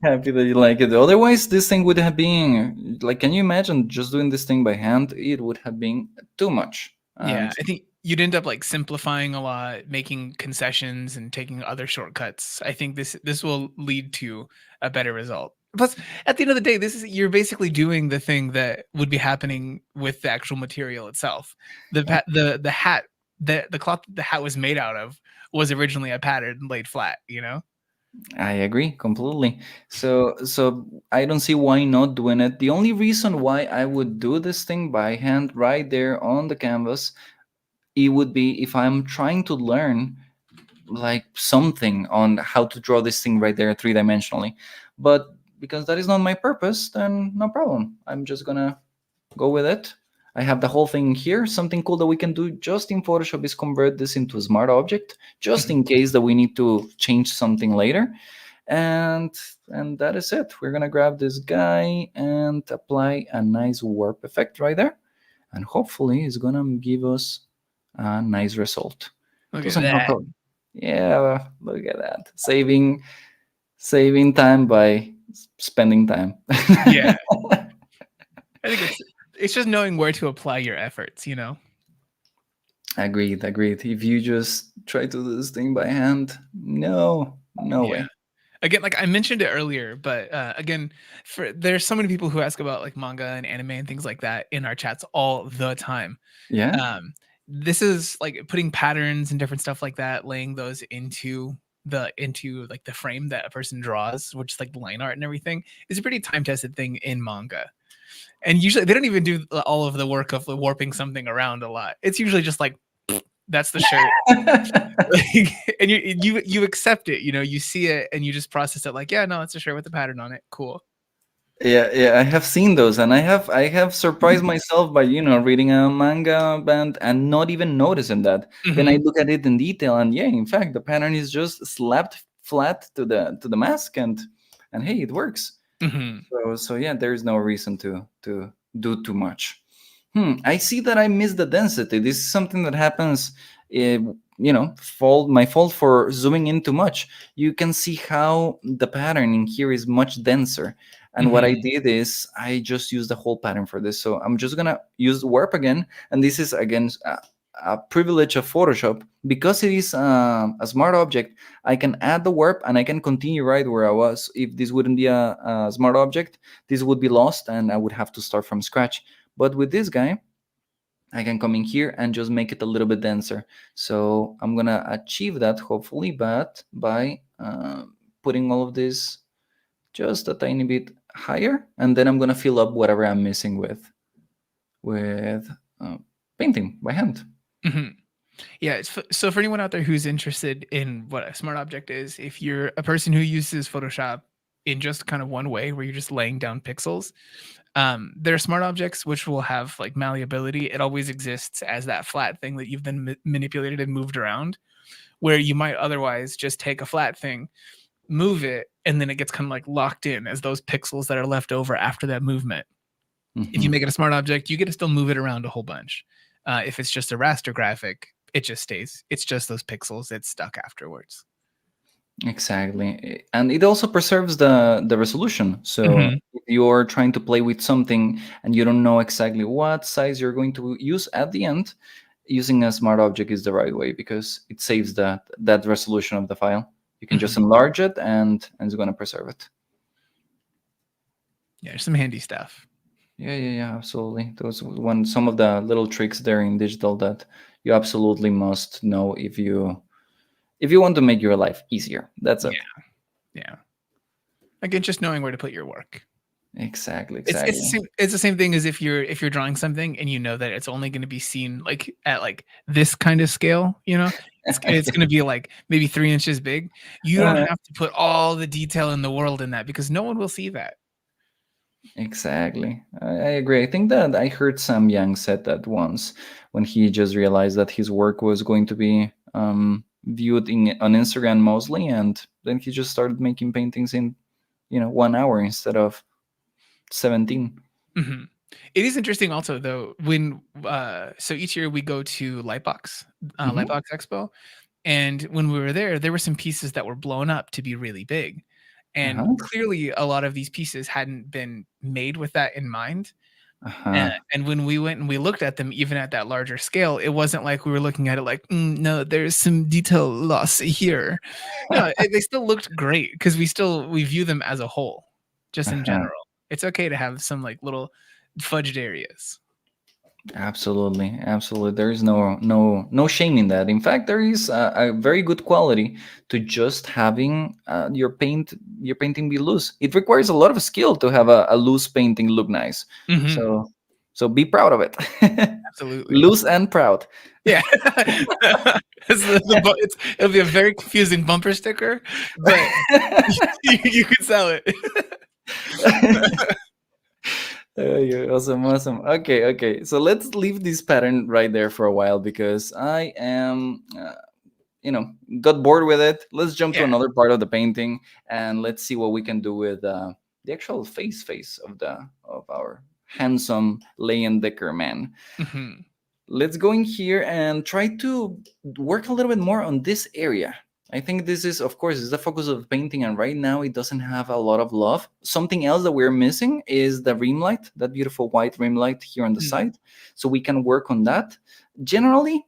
Happy that you like it. Otherwise, this thing would have been like, can you imagine just doing this thing by hand? It would have been too much. Yeah, And I think you'd end up like simplifying a lot, making concessions and taking other shortcuts. I think this will lead to a better result. Plus, at the end of the day, this is you're basically doing the thing that would be happening with the actual material itself. The hat the cloth that the hat was made out of was originally a pattern laid flat, you know? I agree completely. So I don't see why not doing it. The only reason why I would do this thing by hand right there on the canvas, it would be if I'm trying to learn like something on how to draw this thing right there 3 dimensionally. But because that is not my purpose, then no problem. I'm just gonna go with it. I have the whole thing here. Something cool that we can do just in Photoshop is convert this into a smart object, just Mhm. in case that we need to change something later. And and that is it. We're gonna grab this guy and apply a nice warp effect right there, and hopefully it's gonna give us a nice result. Look at Doesn't have that. to. Yeah, look at that. Saving time by spending time. Yeah. I think it's just knowing where to apply your efforts, you know? Agreed, agreed. If you just try to do this thing by hand, no Yeah. way. Again, like I mentioned it earlier, but again, for there's so many people who ask about like manga and anime and things like that in our chats all the time. Yeah, This is like putting patterns and different stuff like that, laying those into like the frame that a person draws, which is like the line art and everything, is a pretty time tested thing in manga. And usually they don't even do all of the work of warping something around a lot. It's usually just like that's the shirt. Like, and you accept it, you know, you see it and you just process it like, yeah, no, it's a shirt with a pattern on it. Cool. yeah, yeah. I have seen those, and I have surprised myself by reading a manga band and not even noticing that. Then I Hmm. look at it in detail, and yeah, in fact, the pattern is just slapped flat to the mask, and hey, it works. Hmm. So yeah, there is no reason to do too much. I see that I missed the density. This is something that happens. Fault my fault for zooming in too much. You can see how the pattern in here is much denser. And what I Hmm. did is I just used the whole pattern for this. So I'm just gonna use warp again, and this is again a privilege of Photoshop because it is a smart object. I can add the warp and I can continue right where I was. If this wouldn't be a smart object, this would be lost and I would have to start from scratch. But with this guy, I can come in here and just make it a little bit denser. So I'm gonna achieve that hopefully, but by putting all of this just a tiny bit higher, and then I'm gonna fill up whatever I'm missing with uh, painting by hand. Hmm. Yeah. So for anyone out there who's interested in what a smart object is, if you're a person who uses Photoshop in just kind of one way, where you're just laying down pixels, there are smart objects which will have like malleability. It always exists as that flat thing that you've been manipulated and moved around, where you might otherwise just take a flat thing, move it, and then it gets kind of like locked in as those pixels that are left over after that movement. If you Mhm. make it a smart object, you get to still move it around a whole bunch. If it's just a raster graphic, it just stays. It's just those pixels. It's stuck afterwards. Exactly, and it also preserves the resolution. So Hmm. if you're trying to play with something and you don't know exactly what size you're going to use at the end, using a smart object is the right way because it saves that resolution of the file. You can just Hmm. enlarge it, and it's going to preserve it. Yeah, there's some handy stuff. Yeah, absolutely. Those one some of the little tricks there in digital that you absolutely must know if you want to make your life easier. That's it. Yeah, yeah. Again, just knowing where to put your work. Exactly, It's the exactly. same. It's the same thing as if you're drawing something and you know that it's only going to be seen like at like this kind of scale. It's going to be like maybe 3 inches big. You don't Uh, have to put all the detail in the world in that because no one will see that. exactly. I agree. I think that I heard Sam Young said that once when he just realized that his work was going to be viewed on Instagram mostly, and then he just started making paintings in 1 hour instead of 17. Mhm. It is interesting also though when so each year we go to Hmm. Lightbox Expo, and when we were there were some pieces that were blown up to be really big, and Uh-huh. clearly a lot of these pieces hadn't been made with that in mind. And, Uh-huh. and when we went and we looked at them, even at that larger scale, it wasn't like we were looking at it like, no, there's some detail loss here. No, they still looked great because we view them as a whole, just in Uh-huh. general. It's okay to have some like little fudged areas. Absolutely, absolutely. There is no shame in that. In fact, there is a very good quality to just having your painting be loose. It requires a lot of skill to have a loose painting look nice. Hmm. So be proud of it. Absolutely. Loose and proud. Yeah. It'll be a very confusing bumper sticker, but you could sell it. Yeah, awesome, awesome. Okay. So let's leave this pattern right there for a while because I am got bored with it. Let's jump to Yeah. another part of the painting and let's see what we can do with the actual face of our handsome Leyendecker man. Hmm. Let's go in here and try to work a little bit more on this area. I think this is, of course, is the focus of painting, and right now it doesn't have a lot of love. Something else that we're missing is the rim light, that beautiful white rim light here on the Hmm. side. So we can work on that. Generally,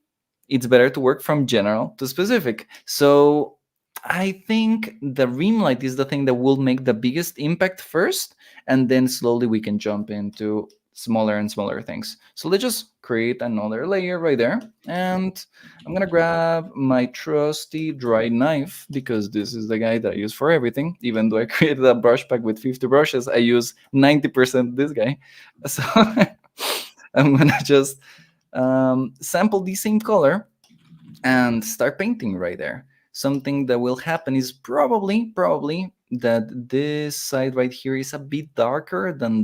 it's better to work from general to specific. So I think the rim light is the thing that will make the biggest impact first, and then slowly we can jump into smaller and smaller things. So let's just create another layer right there. And I'm gonna grab my trusty dry knife because this is the guy that I use for everything. Even though I created a brush pack with 50 brushes, I use 90% this guy. So I'm gonna just sample the same color and start painting right there. Something that will happen is probably that this side right here is a bit darker than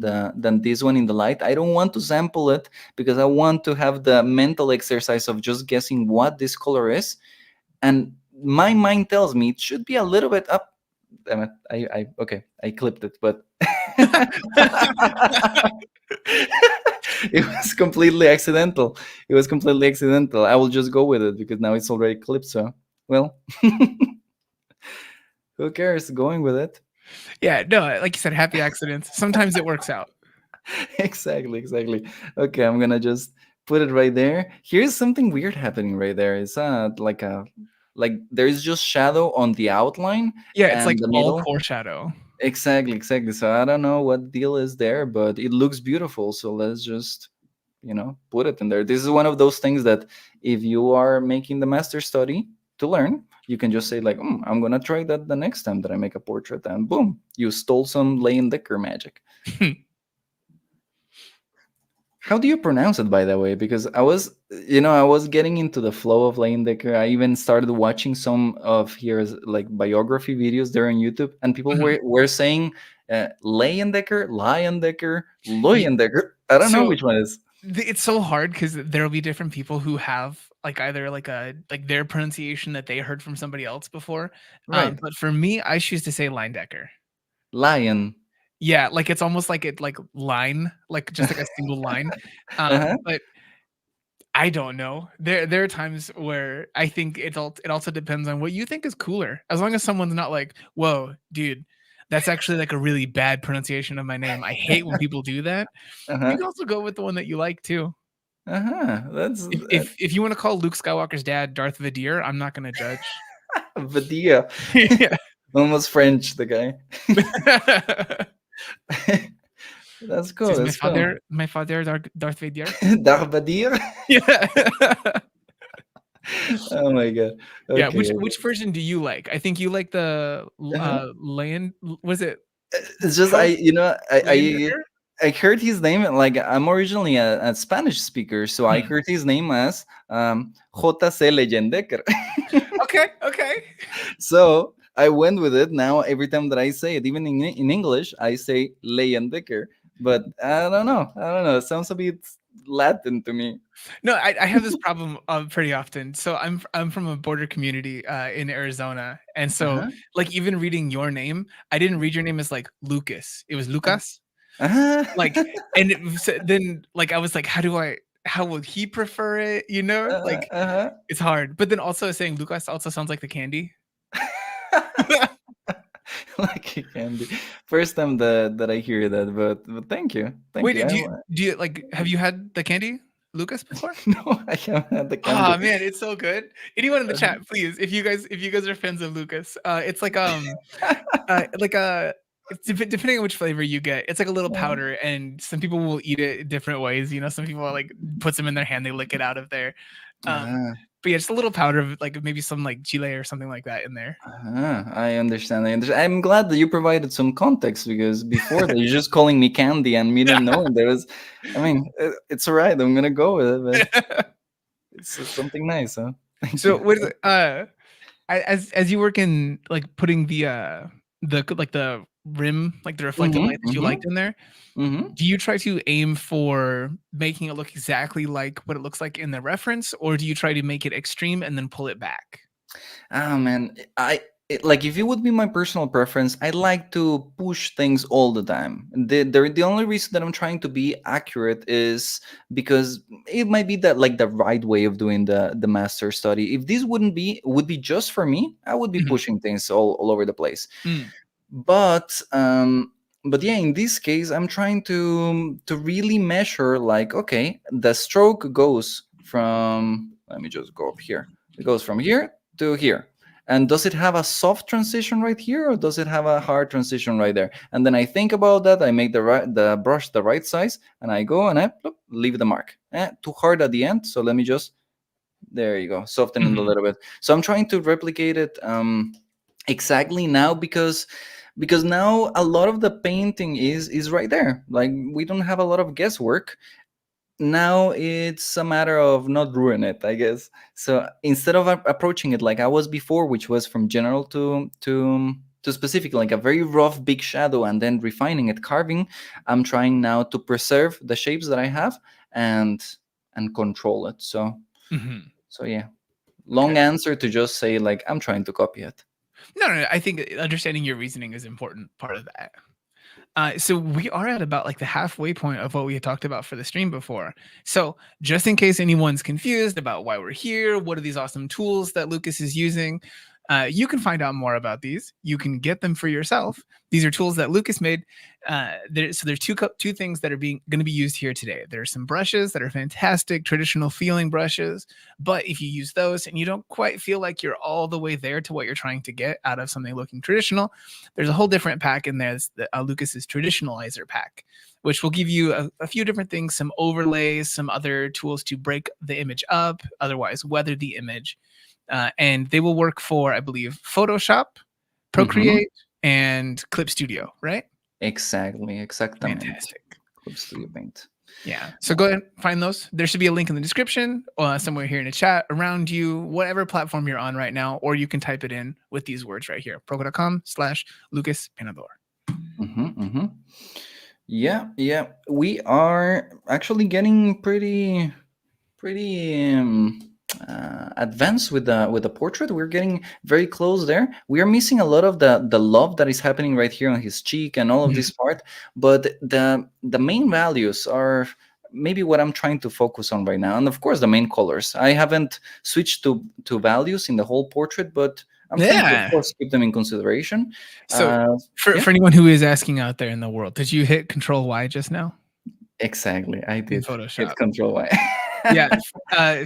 this one in the light. I don't want to sample it because I want to have the mental exercise of just guessing what this color is. And my mind tells me it should be a little bit up. Damn it. I okay, I clipped it, but it was completely accidental. It was completely accidental. I will just go with it because now it's already clipped. So, well, who cares? Going with it. Yeah, no, like you said, happy accidents. Sometimes it works out. Exactly. Okay, I'm gonna just put it right there. Here's something weird happening right there. It's like there's just shadow on the outline Yeah, it's like and the all middle. core shadow. Exactly. So I don't know what deal is there, but it looks beautiful. So let's just put it in there. This is one of those things that if you are making the master study to learn, you can just say like, I'm gonna try that the next time that I make a portrait, and boom, you stole some Leyendecker magic. How do you pronounce it, by the way? Because I was getting into the flow of Leyendecker. I even started watching some of his like biography videos there on YouTube, and people Mhm. were saying Leyendecker, Leyendecker, Ye- Leyendecker. I don't know So which one is it's so hard because there'll be different people who have like either like their pronunciation that they heard from somebody else before. right. But for me, I choose to say Leyendecker. Lion. Yeah, like it's almost like it like line, like just like a single line. Uh-huh. But I don't know. There are times where I think it also depends on what you think is cooler. As long as someone's not like, "Whoa, dude, that's actually like a really bad pronunciation of my name. I hate when people do that." You Uh-huh. can also go with the one that you like too. Uh-huh. That's If you want to call Luke Skywalker's dad Darth Vader, I'm not gonna judge. Vadia. Yeah. Almost French, the guy. That's cool. This is That's cool. my father, Darth Vader. Darbadir. Yeah. Oh my god. Yeah, Okay. which version do you like? I think you like the Uh-huh. Land was it It's just I Pro you know Leyendecker? I heard his name, like I'm originally a Spanish speaker, so I Hmm. heard his name as JC Leyendecker. Okay, okay. So I went with it. Now every time that I say it, even in English, I say Leyendecker. But I don't know. I don't know. It sounds a bit Latin to me. No, I have this problem pretty often. So I'm from a border community in Arizona, and so Uh-huh. like even reading your name, I didn't read your name as like Lucas. It was Lucas. Uh-huh. Like, and then like I was like, how would he prefer it? You know, Uh-huh. like Uh-huh. it's hard. But then also saying Lucas also sounds like the candy. Like a candy. First time that I hear that, but thank you. Thank Wait, you. do you like have you had the candy Lucas before? No, I haven't had the candy. Oh man, it's so good. Anyone in the chat, please, if you guys are fans of Lucas, it's like a it's depending on which flavor you get, it's like a little powder, and some people will eat it different ways. You know, some people like puts them in their hand, they lick it out of there. Um, Uh-huh. but yeah, just a little powder of like maybe some like chile or something like that in there. I understand. I understand. I'm glad that you provided some context because before that, you're just calling me candy and me not knowing there was. I mean, it's all right. I'm gonna go with it, but it's something nice, huh? Thank So you. what is it, as you work in like putting the rim, like the reflective light Mm-hmm. that you Mm-hmm. liked in there, Mm-hmm. do you try to aim for making it look exactly like what it looks like in the reference, or do you try to make it extreme and then pull it back? Oh man, like if it would be my personal preference, I like to push things all the time. The only reason that I'm trying to be accurate is because it might be that like the right way of doing the master study. If this would be just for me, I would be Mhm. pushing things all over the place. Mm. But yeah, in this case I'm trying to really measure, like, okay, the stroke goes from, let me just go up here, it goes from here to here, and does it have a soft transition right here, or does it have a hard transition right there? And then I think about that, I make the brush the right size, and I go and I leave the mark. Too hard at the end, so let me just, there you go, soften it a Mhm. little bit. So I'm trying to replicate it exactly now, because now a lot of the painting is right there. Like, we don't have a lot of guesswork. Now it's a matter of not ruin it, I guess. So instead of approaching it like I was before, which was from general to specific, like a very rough big shadow, and then refining it, carving, I'm trying now to preserve the shapes that I have, and control it. So yeah, long Okay. answer to just say like I'm trying to copy it. No, no, no, I think understanding your reasoning is an important part of that. So we are at about like the halfway point of what we had talked about for the stream before. So just in case anyone's confused about why we're here, what are these awesome tools that Lucas is using? You can find out more about these. You can get them for yourself. These are tools that Lucas made. So there's two things that are being going to be used here today. There are some brushes that are fantastic, traditional feeling brushes. But if you use those and you don't quite feel like you're all the way there to what you're trying to get out of something looking traditional, there's a whole different pack in there. It's Lucas's Traditionalizer pack. which will give you a few different things, some overlays, some other tools to break the image up, otherwise weather the image. And they will work for, I believe, Photoshop, Mhm. Procreate, and Clip Studio, right? Exactly, exactamente. Fantastic. Clip Studio Paint. Yeah. So go ahead, find those. There should be a link in the description, somewhere here in the chat, around you, whatever platform you're on right now, or you can type it in with these words right here, proko.com/Lucas Panador. Yeah, yeah. We are actually getting pretty advanced with the portrait. We're getting very close there. We are missing a lot of the love that is happening right here on his cheek and all of Mhm. this part, but the main values are maybe what I'm trying to focus on right now, and of course the main colors. I haven't switched to values in the whole portrait, but I'm trying to, of Yeah. course, keep them in consideration. So uh, yeah, for anyone who is asking out there in the world, did you hit Control Y just now exactly, I in did hit Photoshop? Control Y. Yeah,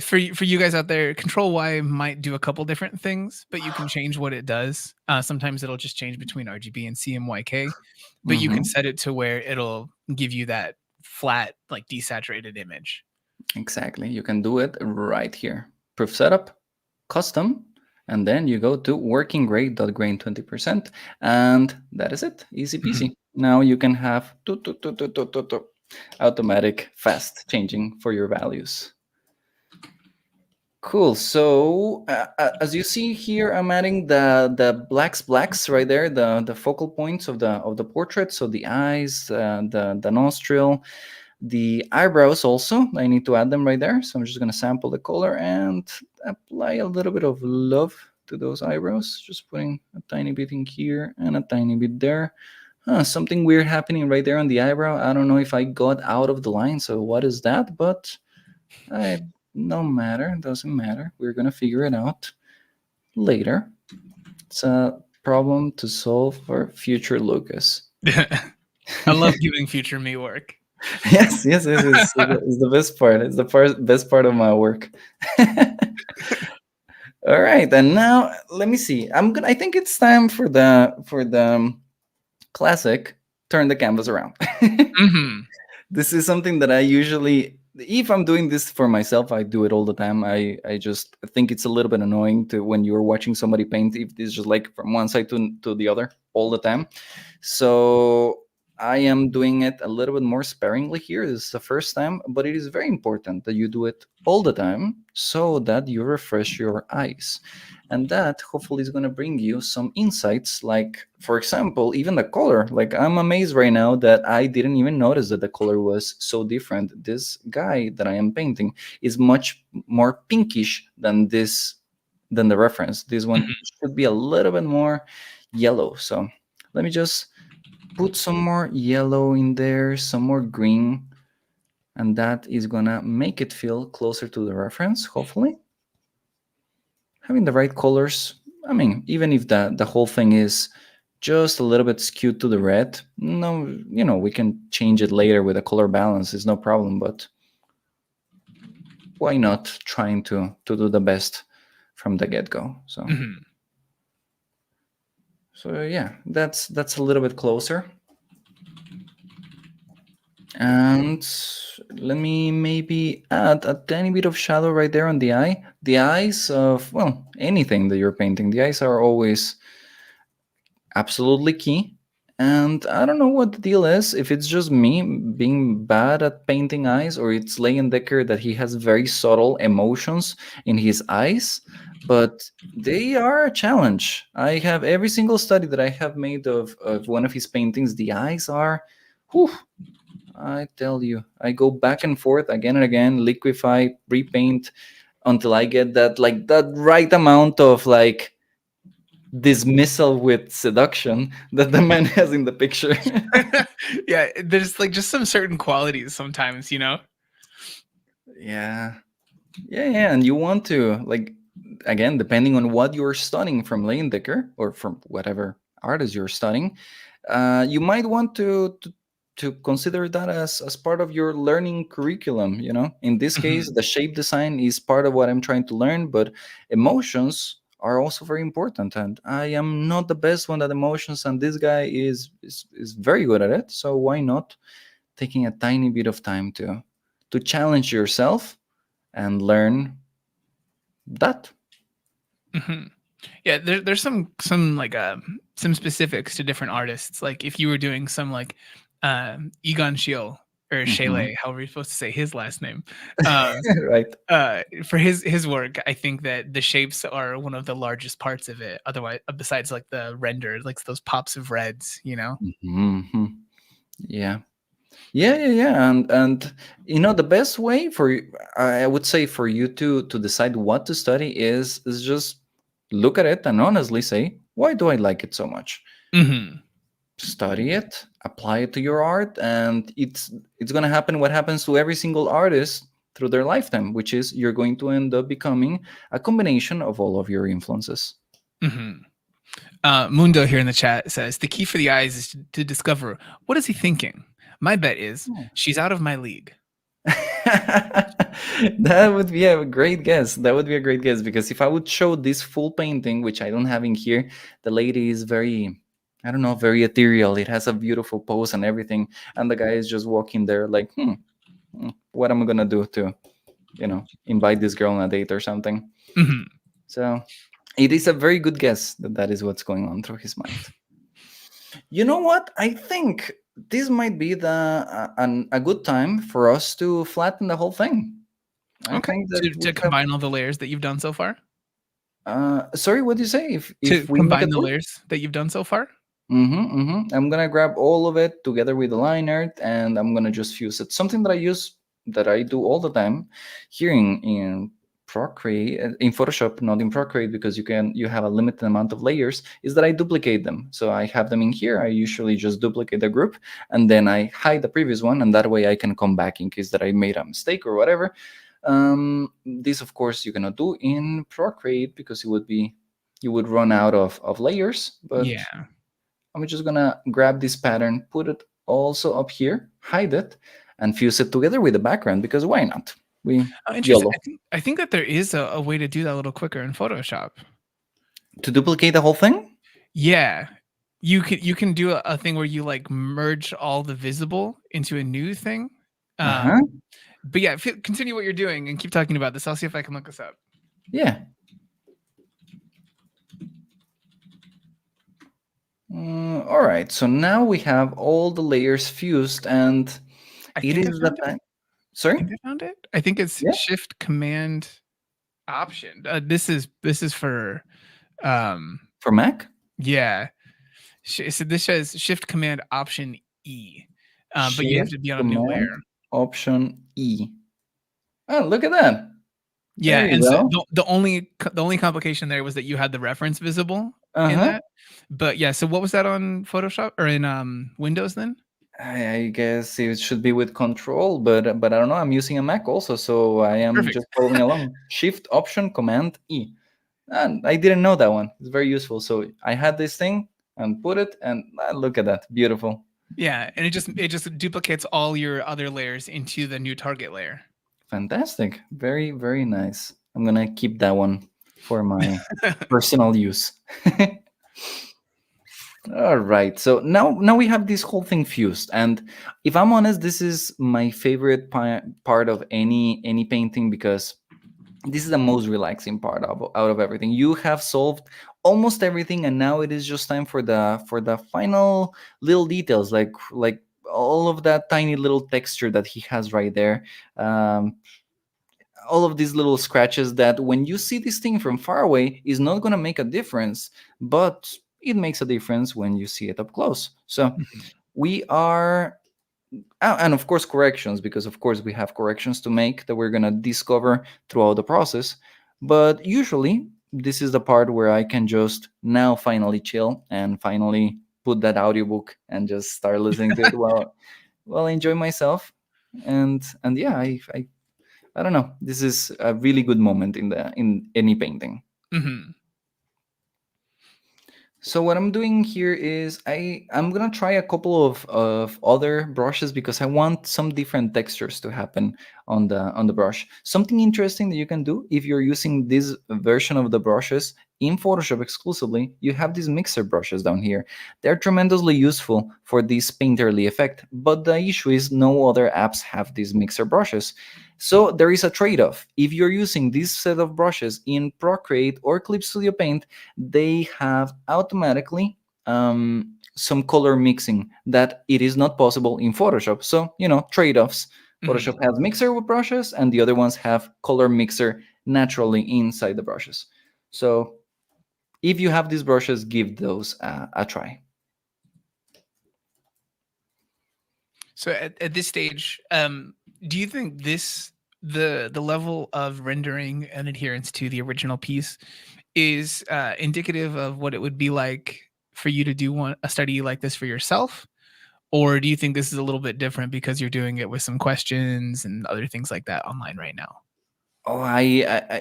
for you guys out there, Control Y might do a couple different things, but you can change what it does. Sometimes it'll just change between RGB and CMYK, but you can Hmm. set it to where it'll give you that flat, like desaturated image. Exactly. You can do it right here. Proof setup, custom, and then you go to working grade.grain 20%, and that is it. Easy Mhm. peasy. Now you can have automatic fast changing for your values. Cool. So as you see here, I'm adding the blacks right there, the focal points of the portrait. So the eyes, the nostril, the eyebrows also, I need to add them right there. So I'm just going to sample the color and apply a little bit of love to those eyebrows. Just putting a tiny bit in here and a tiny bit there. Something weird happening right there on the eyebrow. I don't know if I got out of the line. So what is that? But I no matter. Doesn't matter. We're going to figure it out later. It's a problem to solve for future Lucas. I love giving future me work. Yes, yes, yes. It's the best part. It's the best part of my work. All right, and now let me see. I think it's time for the classic. Turn the canvas around. Hmm. This is something that I usually, if I'm doing this for myself, I do it all the time. I just think it's a little bit annoying to when you're watching somebody paint, if it's just like from one side to the other all the time. So I am doing it a little bit more sparingly here. This is the first time, but it is very important that you do it all the time so that you refresh your eyes. And that hopefully is going to bring you some insights, like, for example, even the color. Like, I'm amazed right now that I didn't even notice that the color was so different. This guy that I am painting is much more pinkish than the reference. This one Hmm. should be a little bit more yellow. So let me just put some more yellow in there, some more green, and that is gonna make it feel closer to the reference, hopefully. Having the right colors, I mean, even if the whole thing is just a little bit skewed to the red, no, we can change it later with a color balance. It's no problem, but why not trying to do the best from the get-go? So Hmm. so yeah, that's a little bit closer. And let me maybe add a tiny bit of shadow right there on the eye. The eyes of, well, anything that you're painting, the eyes are always absolutely key. And I don't know what the deal is, if it's just me being bad at painting eyes, or it's Leyendecker that he has very subtle emotions in his eyes, but they are a challenge. I have every single study that I have made of one of his paintings, the eyes are, whew, I tell you, I go back and forth again and again, liquefy, repaint until I get that right amount of like dismissal with seduction that the man has in the picture. Yeah, there's like just some certain qualities sometimes, you know. Yeah. Yeah, and you want to, like, again, depending on what you're studying from Leyendecker or from whatever artist you're studying, you might want to consider that as part of your learning curriculum. In this case, Hmm. the shape design is part of what I'm trying to learn, but emotions are also very important, and I am not the best one at emotions, and this guy is very good at it. So why not taking a tiny bit of time to challenge yourself and learn that. Hmm. Yeah, there's some like some specifics to different artists. Like if you were doing some like Egon Schiele or Mhm. Shele, however you're supposed to say his last name. Um, Right. for his work, I think that the shapes are one of the largest parts of it. Otherwise, besides like the render, like those pops of reds, you know. Hmm. Yeah. Yeah, and the best way for I would say for you to decide what to study is just look at it and honestly say, why do I like it so much? Hmm. Study it, apply it to your art, and it's going to happen what happens to every single artist through their lifetime, which is you're going to end up becoming a combination of all of your influences. Hmm. Mundo here in the chat says the key for the eyes is to discover what is he thinking. My bet is she's out of my league. That would be a great guess. That would be a great guess because if I would show this full painting, which I don't have in here, the lady is very, I don't know, very ethereal. It has a beautiful pose and everything, and the guy is just walking there like, what am I gonna do to, invite this girl on a date or something? Hmm. So it is a very good guess that that is what's going on through his mind. You know what? I think this might be a good time for us to flatten the whole thing. I Okay. think that To we have. combine all the layers that you've done so far? Sorry, what do you say? To If we make a combine the tour? layers that you've done so far? I'm gonna grab all of it together with the line art, and I'm gonna just fuse it. Something that I do all the time here in Procreate, in Photoshop, not in Procreate, because you have a limited amount of layers. Is that I duplicate them. So I have them in here. I usually just duplicate the group, and then I hide the previous one, and that way I can come back in case that I made a mistake or whatever. This, of course, you cannot do in Procreate because you would run out of layers, but Yeah. I'm just gonna grab this pattern, put it also up here, hide it, and fuse it together with the background because why not? We Oh, interesting. YOLO. I think that there is a way to do that a little quicker in Photoshop. To duplicate the whole thing? Yeah. You can do a thing where you like merge all the visible into a new thing. Uh-huh. But yeah, continue what you're doing and keep talking about this. I'll see if I can look this up. Yeah. All right. So now we have all the layers fused, and I it think I is the found it. time. I Sorry. think I found it. I think it's Yeah. Shift Command Option. This is for um For Mac. yeah. So this says Shift Command Option E. But you have Shift to be on a new layer. Command Option E. Oh, look at that. There Yeah, you and so go. the only complication there was that you had the reference visible Uh in huh. that. But yeah, so what was that on Photoshop or in Windows then? I guess it should be with control, but I don't know. I'm using a Mac also, so I am Perfect. just following along. Shift Option Command E. And I didn't know that one. It's very useful. So I had this thing and put it, and look at that, beautiful, Yeah, and it just duplicates all your other layers into the new target layer. fantastic, very very nice. I'm gonna keep that one for my personal use. All right. So now we have this whole thing fused, and if I'm honest, this is my favorite part of any painting because this is the most relaxing part out of everything. You have solved almost everything, and now it is just time for the final little details, like all of that tiny little texture that he has right there. Um, all of these little scratches that when you see this thing from far away is not going to make a difference, but it makes a difference when you see it up close. So Mhm. we are and of course corrections, because of course we have corrections to make that we're going to discover throughout the process. But usually this is the part where I can just now finally chill and finally put that audiobook and just start listening to it while I enjoy myself. And yeah, I don't know, this is a really good moment in any painting. Mhm. So what I'm doing here is I'm gonna try a couple of other brushes because I want some different textures to happen on the brush. Something interesting that you can do if you're using this version of the brushes in Photoshop exclusively, you have these mixer brushes down here. They're tremendously useful for this painterly effect, but the issue is no other apps have these mixer brushes. So there is a trade-off. If you're using this set of brushes in Procreate or Clip Studio Paint, they have automatically some color mixing that it is not possible in Photoshop. So, trade-offs. Mhm. Photoshop has mixer with brushes, and the other ones have color mixer naturally inside the brushes. So if you have these brushes, give those a try. So at this stage, do you think the level of rendering and adherence to the original piece is indicative of what it would be like for you to do a study like this for yourself? Or do you think this is a little bit different because you're doing it with some questions and other things like that online right now? Oh,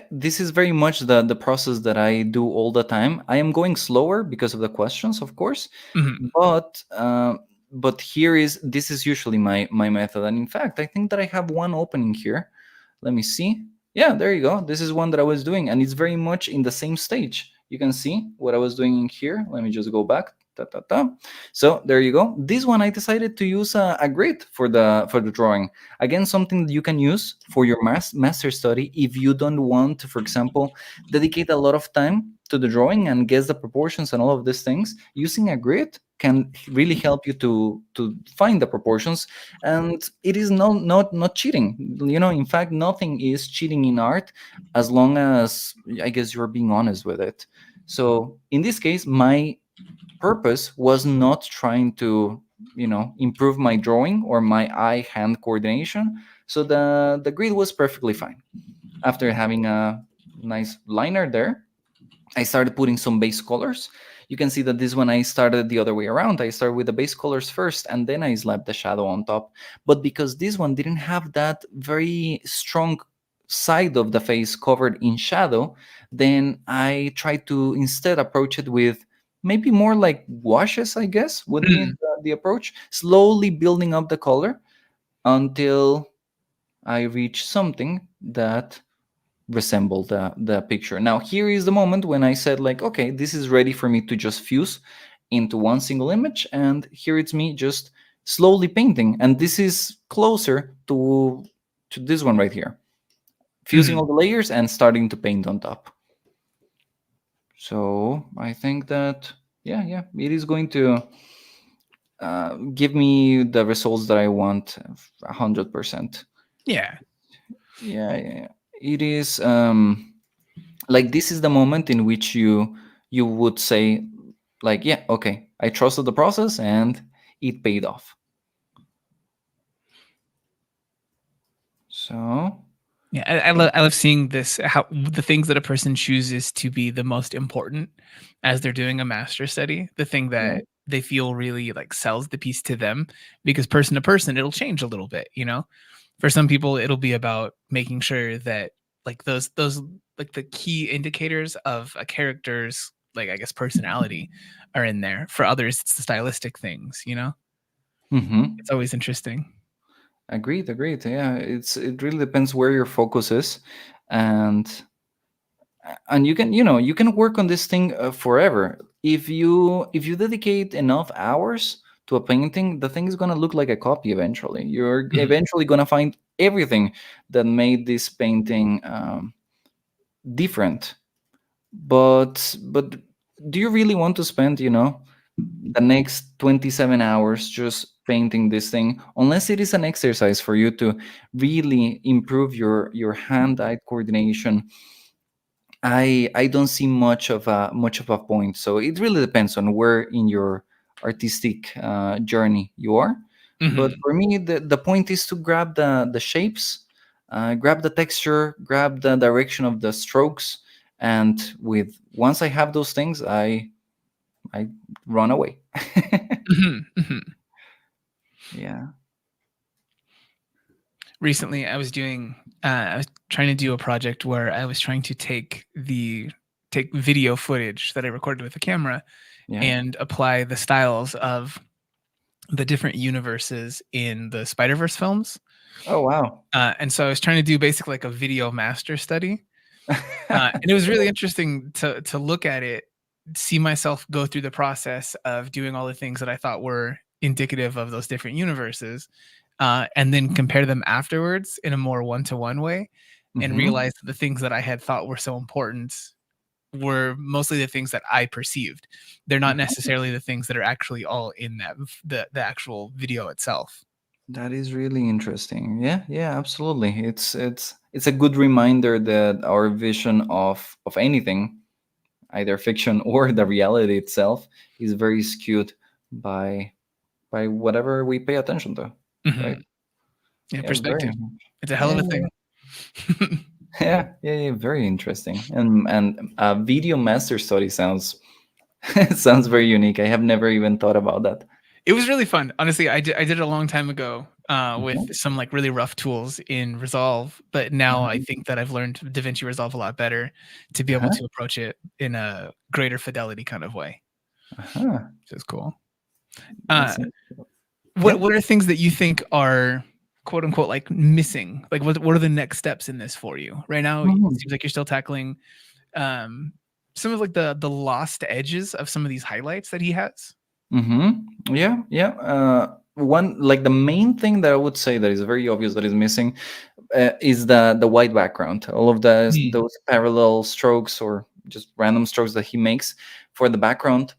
this is very much the process that I do all the time. I am going slower because of the questions, of course, Mhm. but this is usually my method. And in fact, I think that I have one opening here. Let me see. Yeah, there you go. This is one that I was doing, and it's very much in the same stage. You can see what I was doing in here. Let me just go back. Ta, ta, ta. So there you go. This one I decided to use a grid for the drawing. Again, something that you can use for your master study if you don't want to, for example, dedicate a lot of time to the drawing and guess the proportions and all of these things. Using a grid can really help you to find the proportions, and it is not cheating. In fact, nothing is cheating in art as long as, I guess, you're being honest with it. So in this case, my purpose was not trying to improve my drawing or my eye hand coordination. So the grid was perfectly fine. After having a nice liner there, I started putting some base colors. You can see that this one I started the other way around. I started with the base colors first, and then I slapped the shadow on top. But because this one didn't have that very strong side of the face covered in shadow, then I tried to instead approach it with maybe more like washes, I guess, would be Mhm. the approach, slowly building up the color until I reach something that resemble the picture. Now here is the moment when I said, like, okay, this is ready for me to just fuse into one single image, and here it's me just slowly painting, and this is closer to this one right here, fusing all Mhm. the layers and starting to paint on top. So I think that, yeah, it is going to give me the results that I want 100%. Yeah. Yeah. It is like, this is the moment in which you would say, like, yeah, okay, I trusted the process and it paid off. So Yeah, I love seeing this, how the things that a person chooses to be the most important as they're doing a master study, the thing yeah. that they feel really like sells the piece to them, because person to person it'll change a little bit, you know. For some people it'll be about making sure that like those like the key indicators of a character's, like, I guess, personality are in there. For others it's the stylistic things, you know. Hmm. It's always interesting. Agreed. Yeah, it really depends where your focus is, and you can work on this thing forever. If you dedicate enough hours to a painting, the thing is going to look like a copy eventually. You're Mhm. eventually going to find everything that made this painting different. But do you really want to spend the next 27 hours just painting this thing, unless it is an exercise for you to really improve your hand-eye coordination? I don't see much of a point. So it really depends on where in your artistic journey you are. But Mhm. for me, the point is to grab the shapes, grab the texture, grab the direction of the strokes, and with once I have those things, I run away. Mhm. Mhm. Yeah. Recently I was trying to do a project where I was trying to take video footage that I recorded with the camera Yeah. and apply the styles of the different universes in the Spider-Verse films. Oh wow. And so I was trying to do basically like a video master study. And it was really interesting to look at it, see myself go through the process of doing all the things that I thought were indicative of those different universes, and then compare them afterwards in a more one-to-one way, and Hmm. realize that the things that I had thought were so important were mostly the things that I perceived. They're not necessarily the things that are actually all in the actual video itself. That is really interesting. Yeah, yeah, absolutely. It's a good reminder that our vision of anything, either fiction or the reality itself, is very skewed by whatever we pay attention to, right? Mhm. Yeah, Yeah, very. perspective. It's a hell of Yeah, a thing. yeah, yeah, yeah, very interesting. And video master study sounds sounds very unique. I have never even thought about that. It was really fun. Honestly, I did it a long time ago, with Mhm, some, like, really rough tools in Resolve, but now I mhm, think that I've learned DaVinci Resolve a lot better to be able uh-huh, to approach it in a greater fidelity kind of way, uh-huh. which is cool. Uh, That's it. what Yeah. what are things that you think are, quote, unquote, like, "missing"? Like, what are the next steps in this for you? Right now, it Mhm, seems like you're still tackling, um, some of, like, the lost edges of some of these highlights that he has. yeah, yeah. One, like the main thing that I would say that is very obvious that is missing is the white background. All of Mm, those parallel strokes or just random strokes that he makes for the background,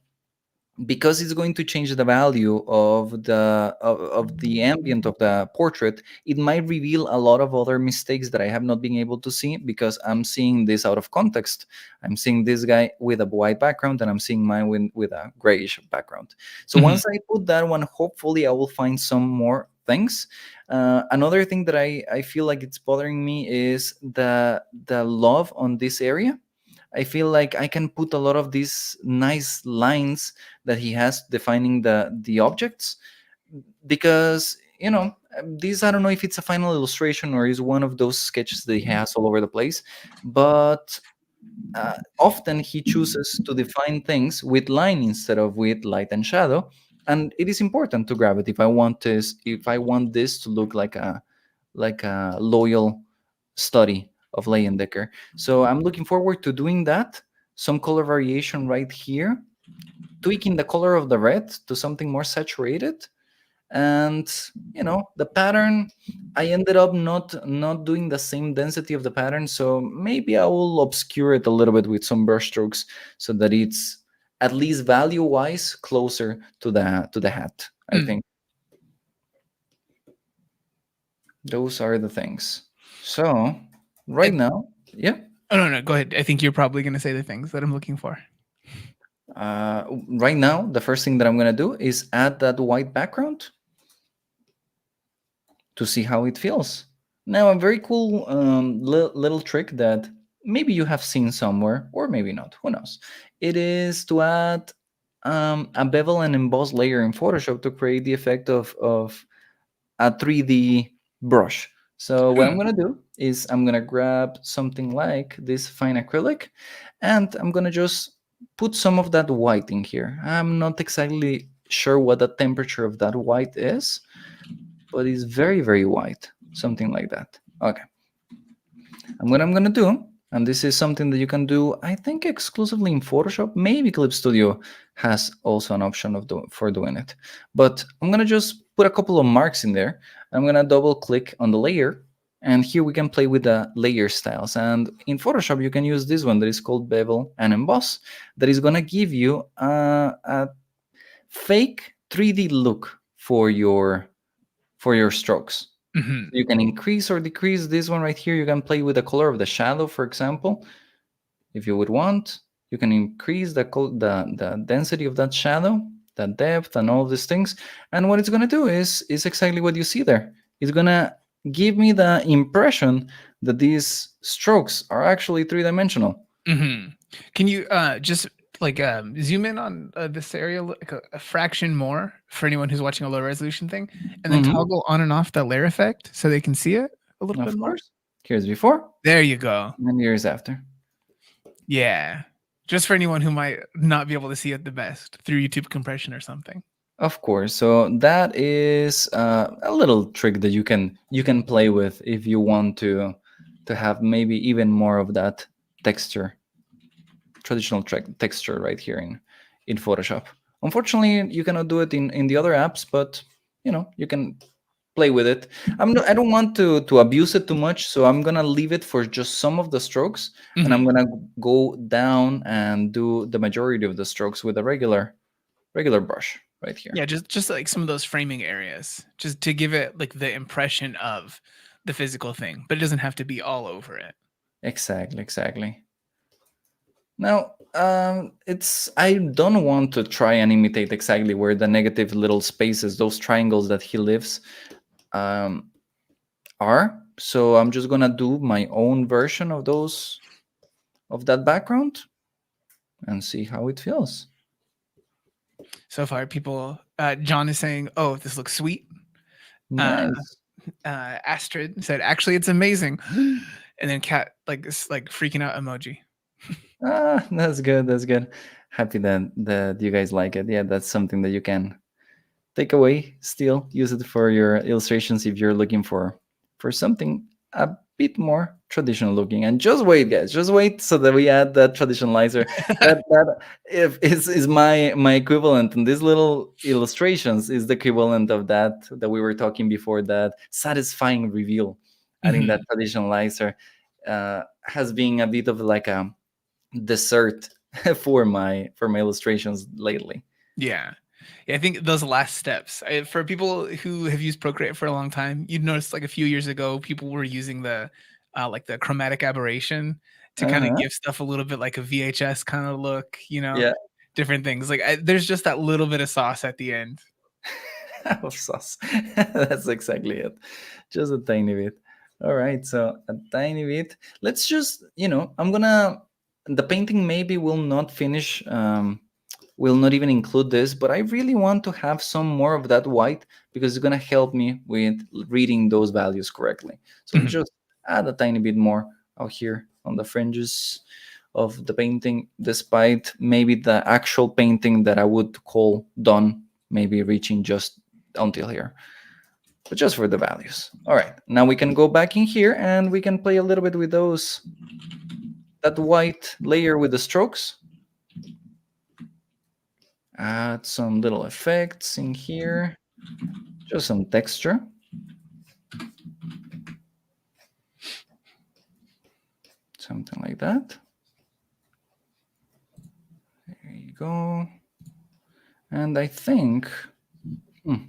because it's going to change the value of the ambient of the portrait. It might reveal a lot of other mistakes that I have not been able to see because I'm seeing this out of context. I'm seeing this guy with a white background and I'm seeing mine with a grayish background. So mhm, once I put that one, hopefully I will find some more things. Another thing that I feel like it's bothering me is the love on this area. I feel like I can put a lot of these nice lines that he has defining the objects, because this, I don't know if it's a final illustration or is one of those sketches that he has all over the place, but often he chooses to define things with line instead of with light and shadow, and it is important to grab it if I want this to look like a loyal study of Leyendecker. So I'm looking forward to doing that. Some color variation right here, tweaking the color of the red to something more saturated, and the pattern. I ended up not doing the same density of the pattern, so maybe I will obscure it a little bit with some brush strokes so that it's at least value wise closer to the hat. I mm. think those are the things. So right And now, yeah. oh, no, no, go ahead. I think you're probably gonna say the things that I'm looking for. Uh, right now, the first thing that I'm gonna do is add that white background to see how it feels. Now, a very cool little trick that maybe you have seen somewhere, or maybe not. Who knows? It is to add a bevel and emboss layer in Photoshop to create the effect of a 3D brush. So what I'm Hmm, gonna do is I'm gonna grab something like this fine acrylic, and I'm gonna just put some of that white in here. I'm not exactly sure what the temperature of that white is, but it's very, very white, something like that. Okay, and what I'm gonna do, and this is something that you can do, I think, exclusively in Photoshop. Maybe Clip Studio has also an option for doing it. But I'm gonna just put a couple of marks in there. I'm gonna double click on the layer, and here we can play with the layer styles. And in Photoshop, you can use this one that is called Bevel and Emboss, that is gonna give you a fake 3D look for your strokes. mhm, You can increase or decrease this one right here. You can play with the color of the shadow, for example, if you would want. You can increase the density of that shadow, the depth, and all of these things. And what it's gonna do is exactly what you see there. It's gonna give me the impression that these strokes are actually three-dimensional. mhm. Can you, just, like, zoom in on, this area, like, a fraction more for anyone who's watching a low resolution thing, and then Hmm. toggle on and off that layer effect so they can see it a little bit Of more? course. Here's before There you go. and here's after. Yeah. Just for anyone who might not be able to see it the best through YouTube compression or something. Of course. So that is a little trick that you can play with if you want to have maybe even more of that texture, texture right here in Photoshop. Unfortunately, you cannot do it in the other apps, but you can play with it. I don't want to abuse it too much, so I'm gonna leave it for just some of the strokes, and I'm Mhm. gonna go down and do the majority of the strokes with a regular brush right here. Yeah, just like some of those framing areas, just to give it like the impression of the physical thing, but it doesn't have to be all over it. Exactly, exactly. Now, it's I don't want to try and imitate exactly where the negative little spaces, those triangles that he lives, um, are. So I'm just gonna do my own version of that background and see how it feels. So far, people, John is saying, "Oh, this looks sweet." Uh, Nice. Astrid said, "Actually, it's amazing," and then Cat like this like freaking out emoji. That's good. That's good. Happy that you guys like it. Yeah, that's something that you can take away. Still use it for your illustrations if you're looking for something a bit more traditional looking. And just wait, guys. Just wait so that we add that traditionalizer. That if is my equivalent. And these little illustrations is the equivalent of that we were talking before. That satisfying reveal. Adding that Mhm. traditionalizer has been a bit of like a dessert for my illustrations lately. Yeah. Yeah, I think those last steps for people who have used Procreate for a long time, you'd notice like a few years ago, people were using the like the chromatic aberration to kind of Uh-huh. give stuff a little bit like a VHS kind of look, Yeah. different things. Like there's just that little bit of sauce at the end. Of sauce. That's exactly it. Just a tiny bit. All right, so a tiny bit. Let's just, I'm gonna. The painting maybe will not finish. Will not even include this, but I really want to have some more of that white because it's gonna help me with reading those values correctly. So let's Mhm. just add a tiny bit more out here on the fringes of the painting, despite maybe the actual painting that I would call done, maybe reaching just until here, but just for the values. All right, now we can go back in here and we can play a little bit with that white layer with the strokes. Add some little effects in here, just some texture, something like that. There you go. And I think, hmm,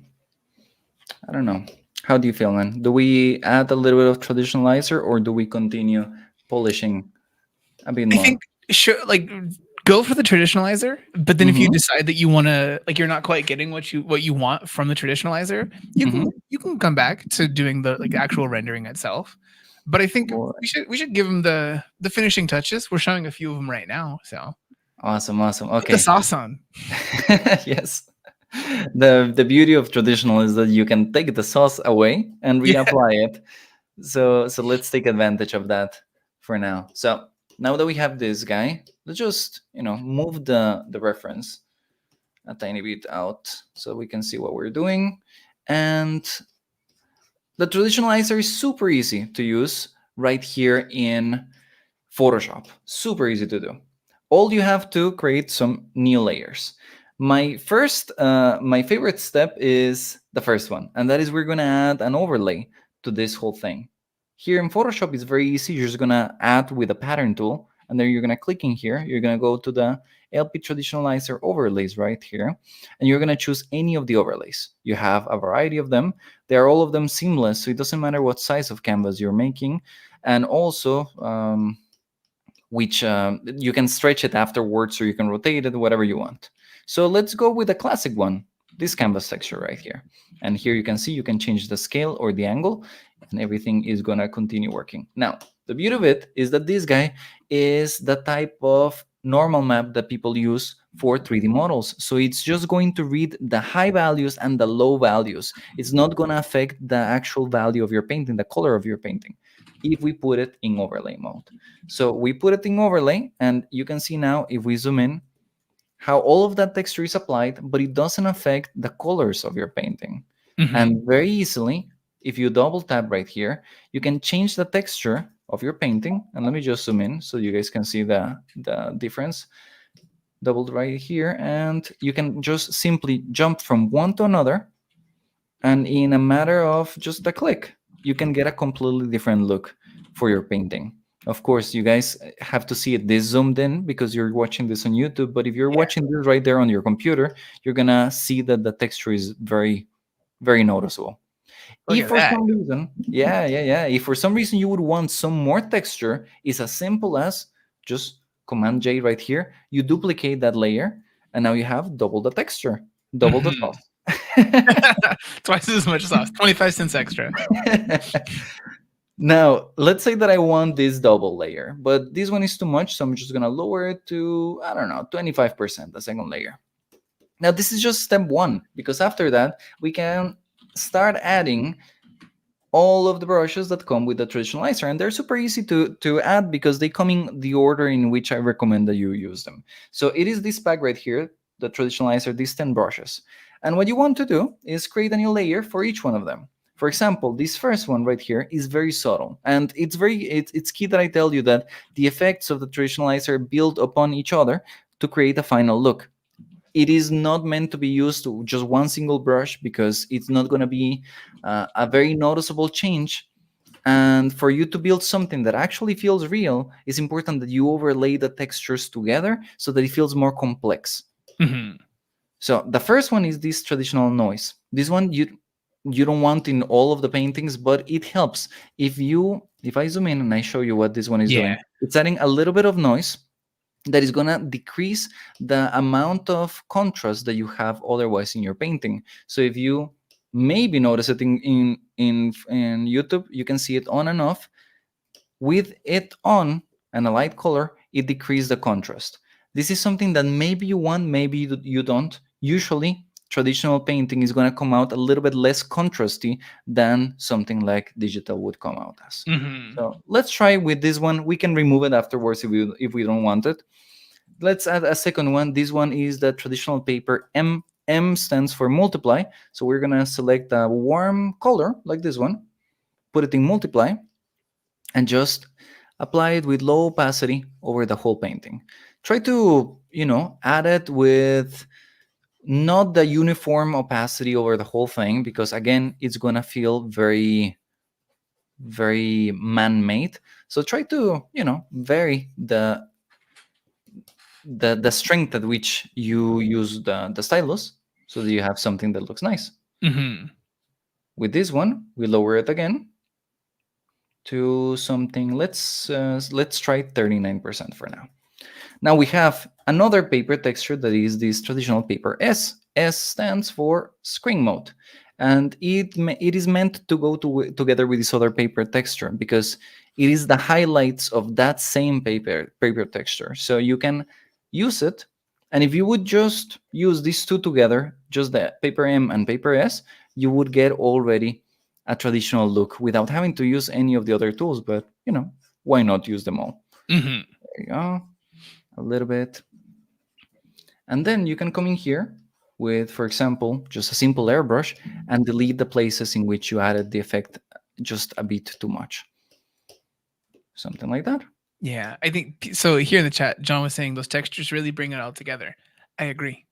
I don't know. How do you feel, man? Do we add a little bit of traditionalizer or do we continue polishing a bit I more? think sure, like go for the traditionalizer, but then if you Mm-hmm. decide that you want to like you're not quite getting what you want from the traditionalizer, Mm-hmm. you can come back to doing the like actual rendering itself. But I think we should give them the finishing touches. We're showing a few of them right now, so Awesome, awesome. put the Okay. sauce on. Yes. The beauty of traditional is that you can take the sauce away and Yeah. reapply it. So let's take advantage of that for now. So now that we have this guy, let's just move the reference a tiny bit out so we can see what we're doing. And the traditionalizer is super easy to use right here in Photoshop. Super easy to do. All you have to create some new layers. My favorite step is the first one, and that is we're gonna add an overlay to this whole thing. Here in Photoshop, it's very easy. You're just gonna add with a pattern tool, and then you're gonna click in here. You're gonna go to the LP Traditionalizer overlays right here, and you're gonna choose any of the overlays. You have a variety of them. They are all of them seamless, so it doesn't matter what size of canvas you're making, and also which you can stretch it afterwards or you can rotate it, whatever you want. So let's go with the classic one, this canvas texture right here. And here you can see you can change the scale or the angle and everything is going to continue working. Now, the beauty of it is that this guy is the type of normal map that people use for 3D models. So it's just going to read the high values and the low values. It's not going to affect the actual value of your painting, the color of your painting, if we put it in overlay mode. So we put it in overlay, and you can see now if we zoom in how all of that texture is applied, but it doesn't affect the colors of your painting. Mhm. And very easily, if you double tap right here, you can change the texture of your painting. And let me just zoom in so you guys can see the difference. Doubled right here, and you can just simply jump from one to another, and in a matter of just a click, you can get a completely different look for your painting. Of course, you guys have to see it this zoomed in because you're watching this on YouTube, but if you're Yeah. watching this right there on your computer, you're gonna see that the texture is very, very noticeable. Look If at for that. some reason, yeah, if for some reason you would want some more texture, it's as simple as just Command J right here. You duplicate that layer, and now you have double the texture, double the Mhm. sauce. Twice as much sauce. 25 cents extra. Now, let's say that I want this double layer, but this one is too much, so I'm just gonna lower it to, I don't know, 25%, the second layer. Now, this is just step one, because after that, we can start adding all of the brushes that come with the Traditionalizer, and they're super easy to add because they come in the order in which I recommend that you use them. So it is this pack right here, the Traditionalizer, these 10 brushes. And what you want to do is create a new layer for each one of them. For example, this first one right here is very subtle, and it's key that I tell you that the effects of the Traditionalizer build upon each other to create a final look. It is not meant to be used to just one single brush because it's not going to be a very noticeable change. And for you to build something that actually feels real, it's important that you overlay the textures together so that it feels more complex. Mhm. So the first one is this traditional noise. This one you don't want in all of the paintings, but it helps. If I zoom in and I show you what this one is Yeah. doing, it's adding a little bit of noise that is going to decrease the amount of contrast that you have otherwise in your painting. So if you maybe notice it in YouTube, you can see it on and off. With it on and a light color, it decreases the contrast. This is something that maybe you want, maybe you don't. Usually, traditional painting is going to come out a little bit less contrasty than something like digital would come out as. Mhm. So let's try with this one. We can remove it afterwards if we don't want it. Let's add a second one. This one is the traditional paper M. M stands for multiply. So we're gonna select a warm color like this one, put it in multiply, and just apply it with low opacity over the whole painting. Try to, add it with not the uniform opacity over the whole thing, because again, it's gonna feel very, very man-made. So try to, vary the strength at which you use the stylus so that you have something that looks nice. Mhm. With this one, we lower it again to something. Let's try 39% for now. Now we have another paper texture that is this traditional paper S. S stands for screen mode, and it is meant to go together with this other paper texture because it is the highlights of that same paper texture. So you can use it, and if you would just use these two together, just the paper M and paper S, you would get already a traditional look without having to use any of the other tools. But why not use them all? Mhm. There you go, a little bit. And then you can come in here with, for example, just a simple airbrush and delete the places in which you added the effect just a bit too much. Something like that. Yeah. I think so. Here in the chat, John was saying those textures really bring it all together. I agree.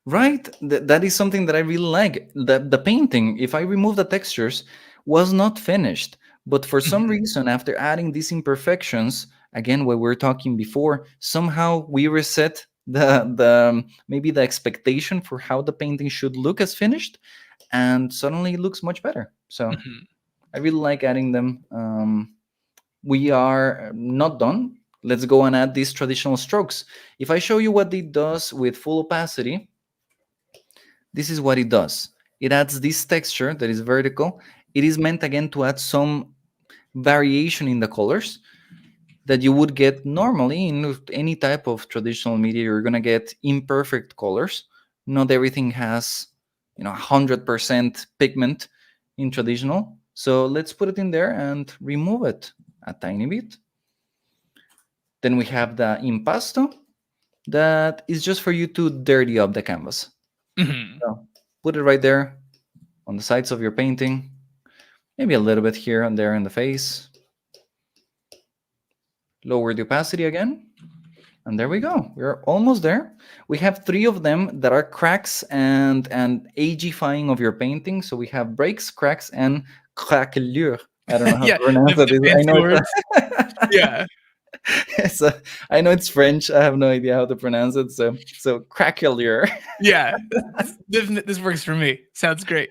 Right? That is something that I really like. The painting, if I remove the textures, was not finished. But for some Mhm. reason, after adding these imperfections, again, what we were talking before, somehow we reset the maybe the expectation for how the painting should look as finished, and suddenly it looks much better. So Mhm. I really like adding them. We are not done. Let's go and add these traditional strokes. If I show you what it does with full opacity, this is what it does. It adds this texture that is vertical. It is meant again to add some variation in the colors that you would get normally in any type of traditional media. You're gonna get imperfect colors. Not everything has 100% pigment in traditional. So let's put it in there and remove it a tiny bit. Then we have the impasto that is just for you to dirty up the canvas. Mhm. So put it right there on the sides of your painting, maybe a little bit here and there in the face. Lower the opacity again. And there we go. We're almost there. We have three of them that are cracks and agifying of your painting. So we have breaks, cracks, and craquelure. I don't know how to Yeah, pronounce the it. I fancy know words. Yeah, so I know it's French. I have no idea how to pronounce it. So craquelure. yeah. This works for me. Sounds great.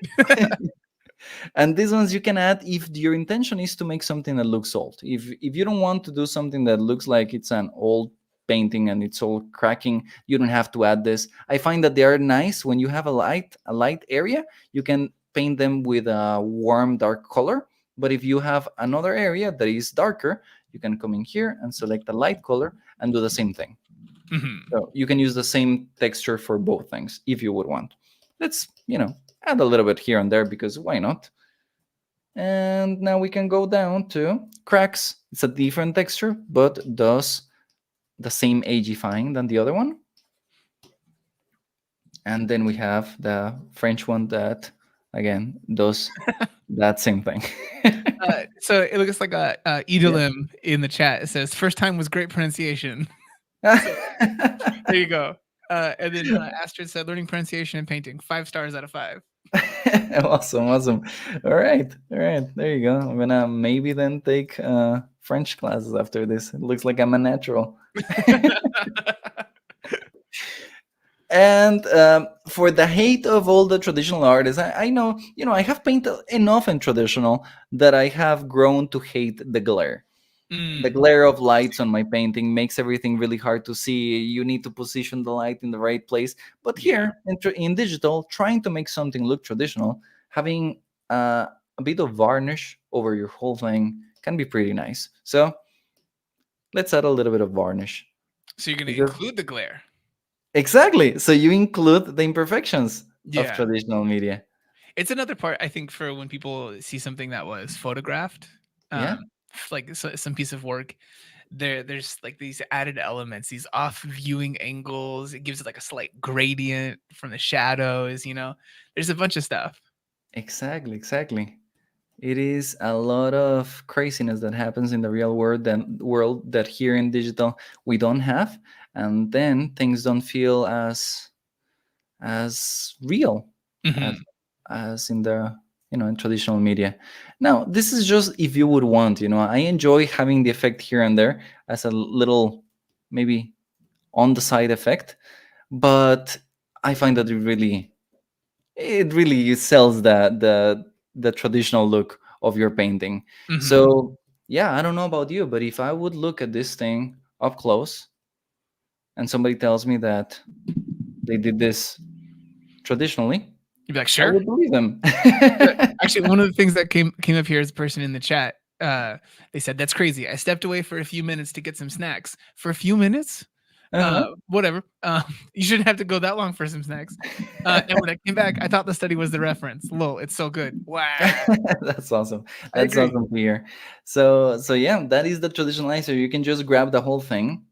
And these ones you can add if your intention is to make something that looks old. If you don't want to do something that looks like it's an old painting and it's all cracking, you don't have to add this. I find that they are nice when you have a light area. You can paint them with a warm dark color. But if you have another area that is darker, you can come in here and select a light color and do the same thing. Mhm. So you can use the same texture for both things if you would want. Let's, add a little bit here and there because why not? And now we can go down to cracks. It's a different texture, but does the same agifying than the other one. And then we have the French one that, again, does that same thing. So it looks like Yeah. Edelim in the chat. It says first time was great pronunciation. So there you go. And then Astrid said learning pronunciation and painting 5 stars out of 5. Awesome, awesome. All right. There you go. I'm gonna maybe then take French classes after this. It looks like I'm a natural. And for the hate of all the traditional artists, I know, I have painted enough in traditional that I have grown to hate the glare. The Mm, glare of lights on my painting makes everything really hard to see. You need to position the light in the right place. But yeah. here in digital, trying to make something look traditional, having a bit of varnish over your whole thing can be pretty nice. So let's add a little bit of varnish. So you're gonna Because include the glare. exactly. So you include the imperfections of Yeah. traditional media. It's another part I think for when people see something that was photographed, Yeah, like some piece of work, there's like these added elements, these off viewing angles. It gives it like a slight gradient from the shadows. There's a bunch of stuff. exactly, exactly. It is a lot of craziness that happens in the real world that here in digital we don't have, and then things don't feel as real as Mhm. as in the in traditional media. Now, this is just if you would want. I enjoy having the effect here and there as a little maybe on the side effect, but I find that it really sells the traditional look of your painting. Mhm. So yeah, I don't know about you, but if I would look at this thing up close and somebody tells me that they did this traditionally, You'd be like, I sure. would believe them. Yeah, actually, one of the things that came up here is a person in the chat. They said that's crazy. I stepped away for a few minutes to get some snacks. For a few minutes, Uh-huh. whatever. You shouldn't have to go that long for some snacks. And when I came back, I thought the study was the reference. Lol, it's so good. Wow, That's awesome. I That's agree. awesome to hear. So yeah, that is the traditionalizer. You can just grab the whole thing,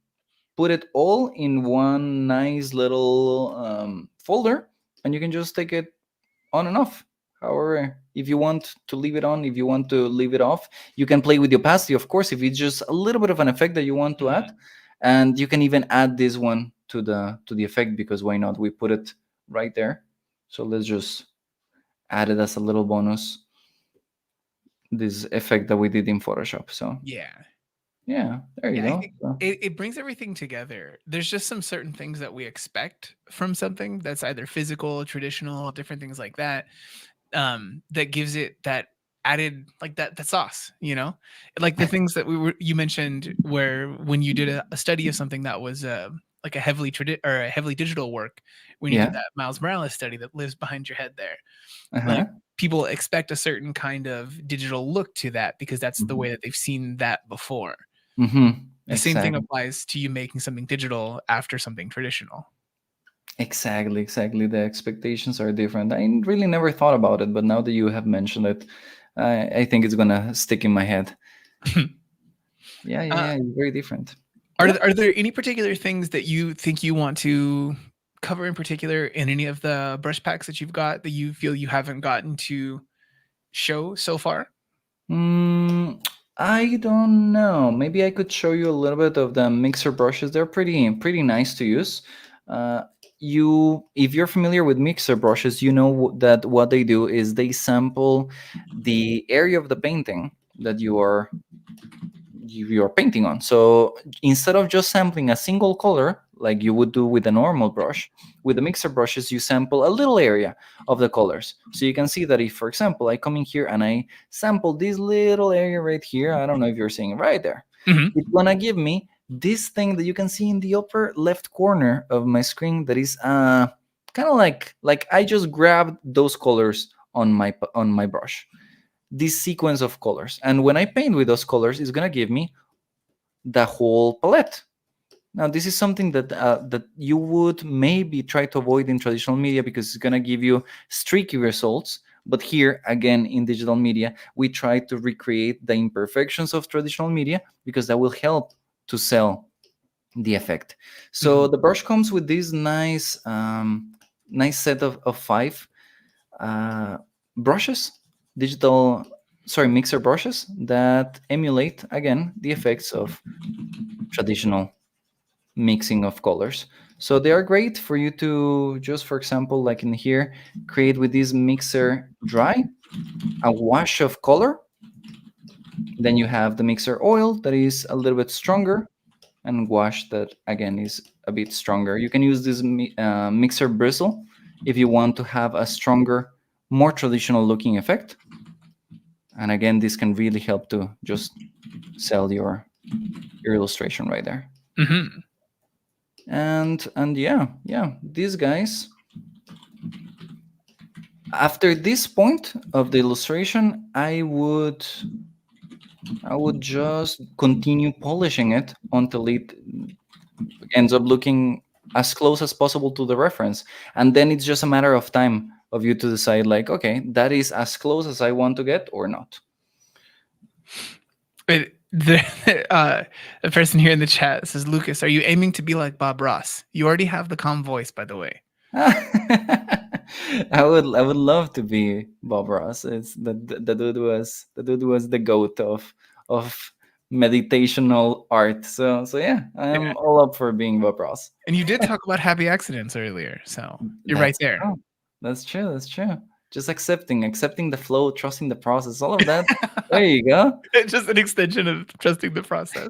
put it all in one nice little folder, and you can just take it on and off. However, if you want to leave it on, if you want to leave it off, you can play with the opacity, of course, if it's just a little bit of an effect that you want to add. Mhm. And you can even add this one to the effect, because why not? We put it right there. So let's just add it as a little bonus, this effect that we did in Photoshop. So Yeah. yeah, there you Yeah, I go. think So, it brings everything together. There's just some certain things that we expect from something that's either physical, traditional, different things like that. That gives it that added like that sauce. Like the things that you mentioned where when you did a study of something that was like a or a heavily digital work, when you did yeah. that Miles Morales study that lives behind your head there, like Uh-huh. people expect a certain kind of digital look to that because that's the Hmm. way that they've seen that before. Hmm. The same thing Exactly. applies to you making something digital after something traditional. Exactly, exactly. The expectations are different. I really never thought about it, but now that you have mentioned it, I think it's gonna stick in my head. Yeah, yeah, uh, yeah. It's very different. Are Yeah. th are there any particular things that you think you want to cover in particular in any of the brush packs that you've got that you feel you haven't gotten to show so far? Mm, I don't know. Maybe I could show you a little bit of the mixer brushes. They're pretty nice to use. Uh, if you're familiar with mixer brushes, you know that what they do is they sample the area of the painting that you're painting on. So instead of just sampling a single color like you would do with a normal brush, with the mixer brushes you sample a little area of the colors. So you can see that if, for example, I come in here and I sample this little area right here, I don't know if you're seeing it right there, Hmm. it's gonna give me this thing that you can see in the upper left corner of my screen that is kind of like I just grabbed those colors on my brush, this sequence of colors. And when I paint with those colors, it's gonna give me the whole palette. Now, this is something that you would maybe try to avoid in traditional media because it's gonna give you streaky results. But here, again, in digital media, we try to recreate the imperfections of traditional media because that will help to sell the effect. Hmm. So the brush comes with this nice set of five uh, brushes, digital, sorry, mixer brushes that emulate again the effects of traditional mixing of colors. So they are great for you to just, for example, like in here, create with this mixer dry a wash of color. Then you have the mixer oil that is a little bit stronger, and wash that again is a bit stronger. You can use this mixer bristle if you want to have a stronger, more traditional looking effect. And again, this can really help to just sell your illustration right there. Hmm. And yeah, these guys, after this point of the illustration, I would just continue polishing it until it ends up looking as close as possible to the reference. And then it's just a matter of time of you to decide, like, okay, that is as close as I want to get or not. A person here in the chat says, Lucas, are you aiming to be like Bob Ross? You already have the calm voice, by the way. I would love to be Bob Ross. It's the dude was the goat of meditational art. So yeah, Yeah. I'm all up for being Bob Ross. And you did talk about happy accidents earlier, so you're right That's there. true. That's true. That's true. Just accepting the flow, trusting the process, all of that. There you go. It's just an extension of trusting the process.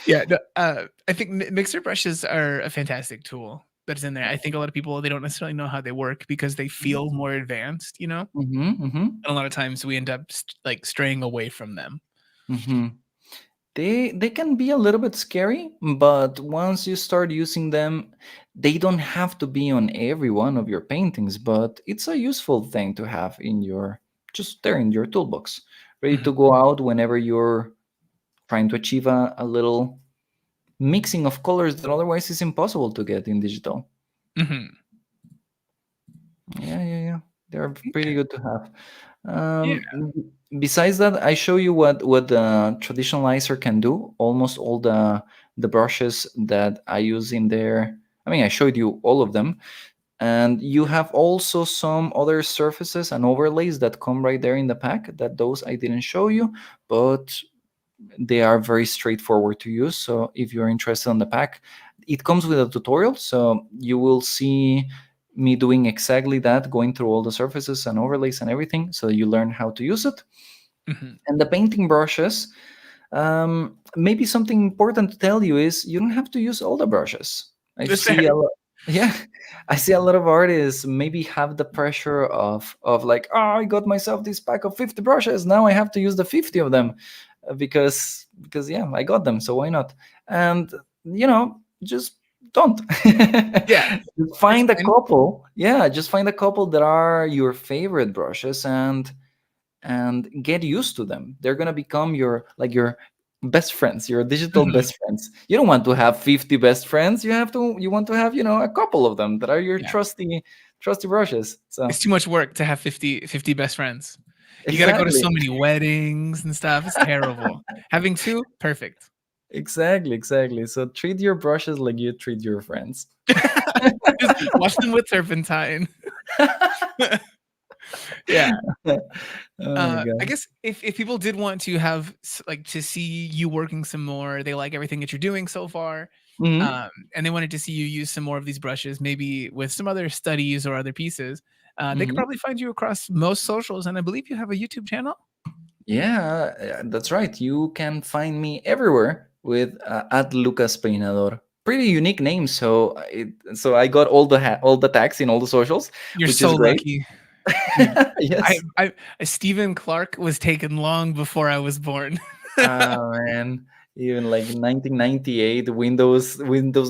Yeah, no, I think mixer brushes are a fantastic tool that's in there. I think a lot of people, they don't necessarily know how they work because they feel more advanced, you know? Mm-hmm, mm-hmm, And a lot of times we end up like straying away from them. mm-hmm. They can be a little bit scary, but once you start using them, they don't have to be on every one of your paintings, but it's a useful thing to have in your just there in your toolbox, ready Mhm, to go out whenever you're trying to achieve a little mixing of colors that otherwise is impossible to get in digital. mhm. Yeah. They're pretty Okay. good to have. Yeah. Besides that, I show you what the Traditionalizer can do. Almost all the brushes that I use in there. I mean, I showed you all of them, and you have also some other surfaces and overlays that come right there in the pack. That those I didn't show you, but they are very straightforward to use. So if you're interested in the pack, it comes with a tutorial. So you will see me doing exactly that, going through all the surfaces and overlays and everything. So you learn how to use it. Mhm. And the painting brushes, maybe something important to tell you is you don't have to use all the brushes. I That's fair. see a lot. Yeah, I see a lot of artists maybe have the pressure of like, oh, I got myself this pack of 50 brushes. Now I have to use the 50 of them because yeah, I got them. So why not? And just don't. Yeah, Just it's find a fine. couple. Yeah, just find a couple that are your favorite brushes and get used to them. They're gonna become your best friends, your digital Mhm. best friends. You don't want to have 50 best friends. You want to have a couple of them that are your Yeah. trusty brushes. It's So too much work to have 50 best friends. You gotta go to exactly, so many weddings and stuff. It's terrible. Having 2, perfect. exactly. So treat your brushes like you treat your friends. Just wash them with turpentine. Yeah. Oh my I god. guess if people did want to have like to see you working some more, they like everything that you're doing so far, Hmm. and they wanted to see you use some more of these brushes, maybe with some other studies or other pieces. They could Hmm. probably find you across most socials, and I believe you have a YouTube channel. Yeah, that's right. You can find me everywhere with at Lucas Peinador. Pretty unique name, so I got all the tags in all the socials, You're which is so great. lucky, dude. I, Yes. I Stephen Clark was taken long before I was born. Oh man, even like 1998, Windows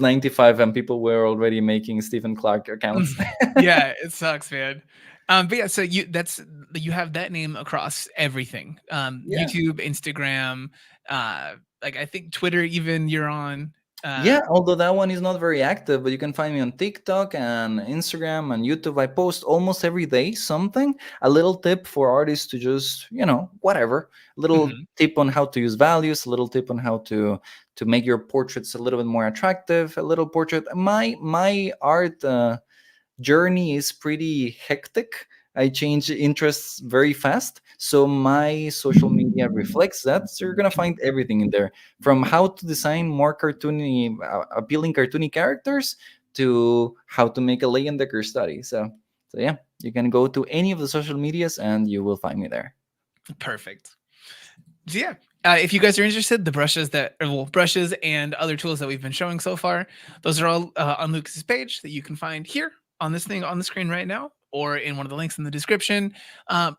95, and people were already making Stephen Clark accounts. Yeah, it sucks, man. But yeah, so you have that name across everything. Yeah. YouTube, Instagram, uh, like I think Twitter even you're on. Yeah, although that one is not very active, but you can find me on TikTok and Instagram and YouTube. I post almost every day something, a little tip for artists to just, whatever, a little Mhm. tip on how to use values, a little tip on how to make your portraits a little bit more attractive, a little portrait. My art journey is pretty hectic. I change interests very fast. So my social media reflects that. So you're gonna find everything in there, from how to design more cartoony, appealing cartoony characters to how to make a Leyendecker study. So yeah, you can go to any of the social medias and you will find me there. Perfect. So yeah, if you guys are interested, the brushes brushes and other tools that we've been showing so far, those are all on Lucas's page that you can find here on this thing on the screen right now, or in one of the links in the description,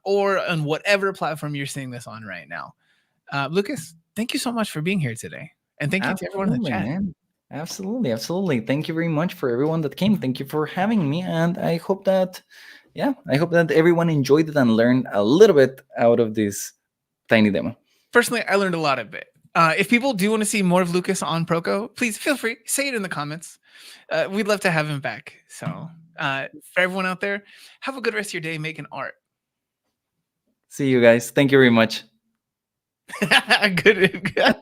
or on whatever platform you're seeing this on right now. Lucas, thank you so much for being here today, and thank you to everyone in the Absolutely, chat. man. Absolutely, absolutely. Thank you very much for everyone that came. Thank you for having me, and I hope that everyone enjoyed it and learned a little bit out of this tiny demo. Personally, I learned a lot of it. If people do want to see more of Lucas on Proko, please feel free, say it in the comments. We'd love to have him back. So, for everyone out there, have a good rest of your day making art. See you guys. Thank you very much. Good, good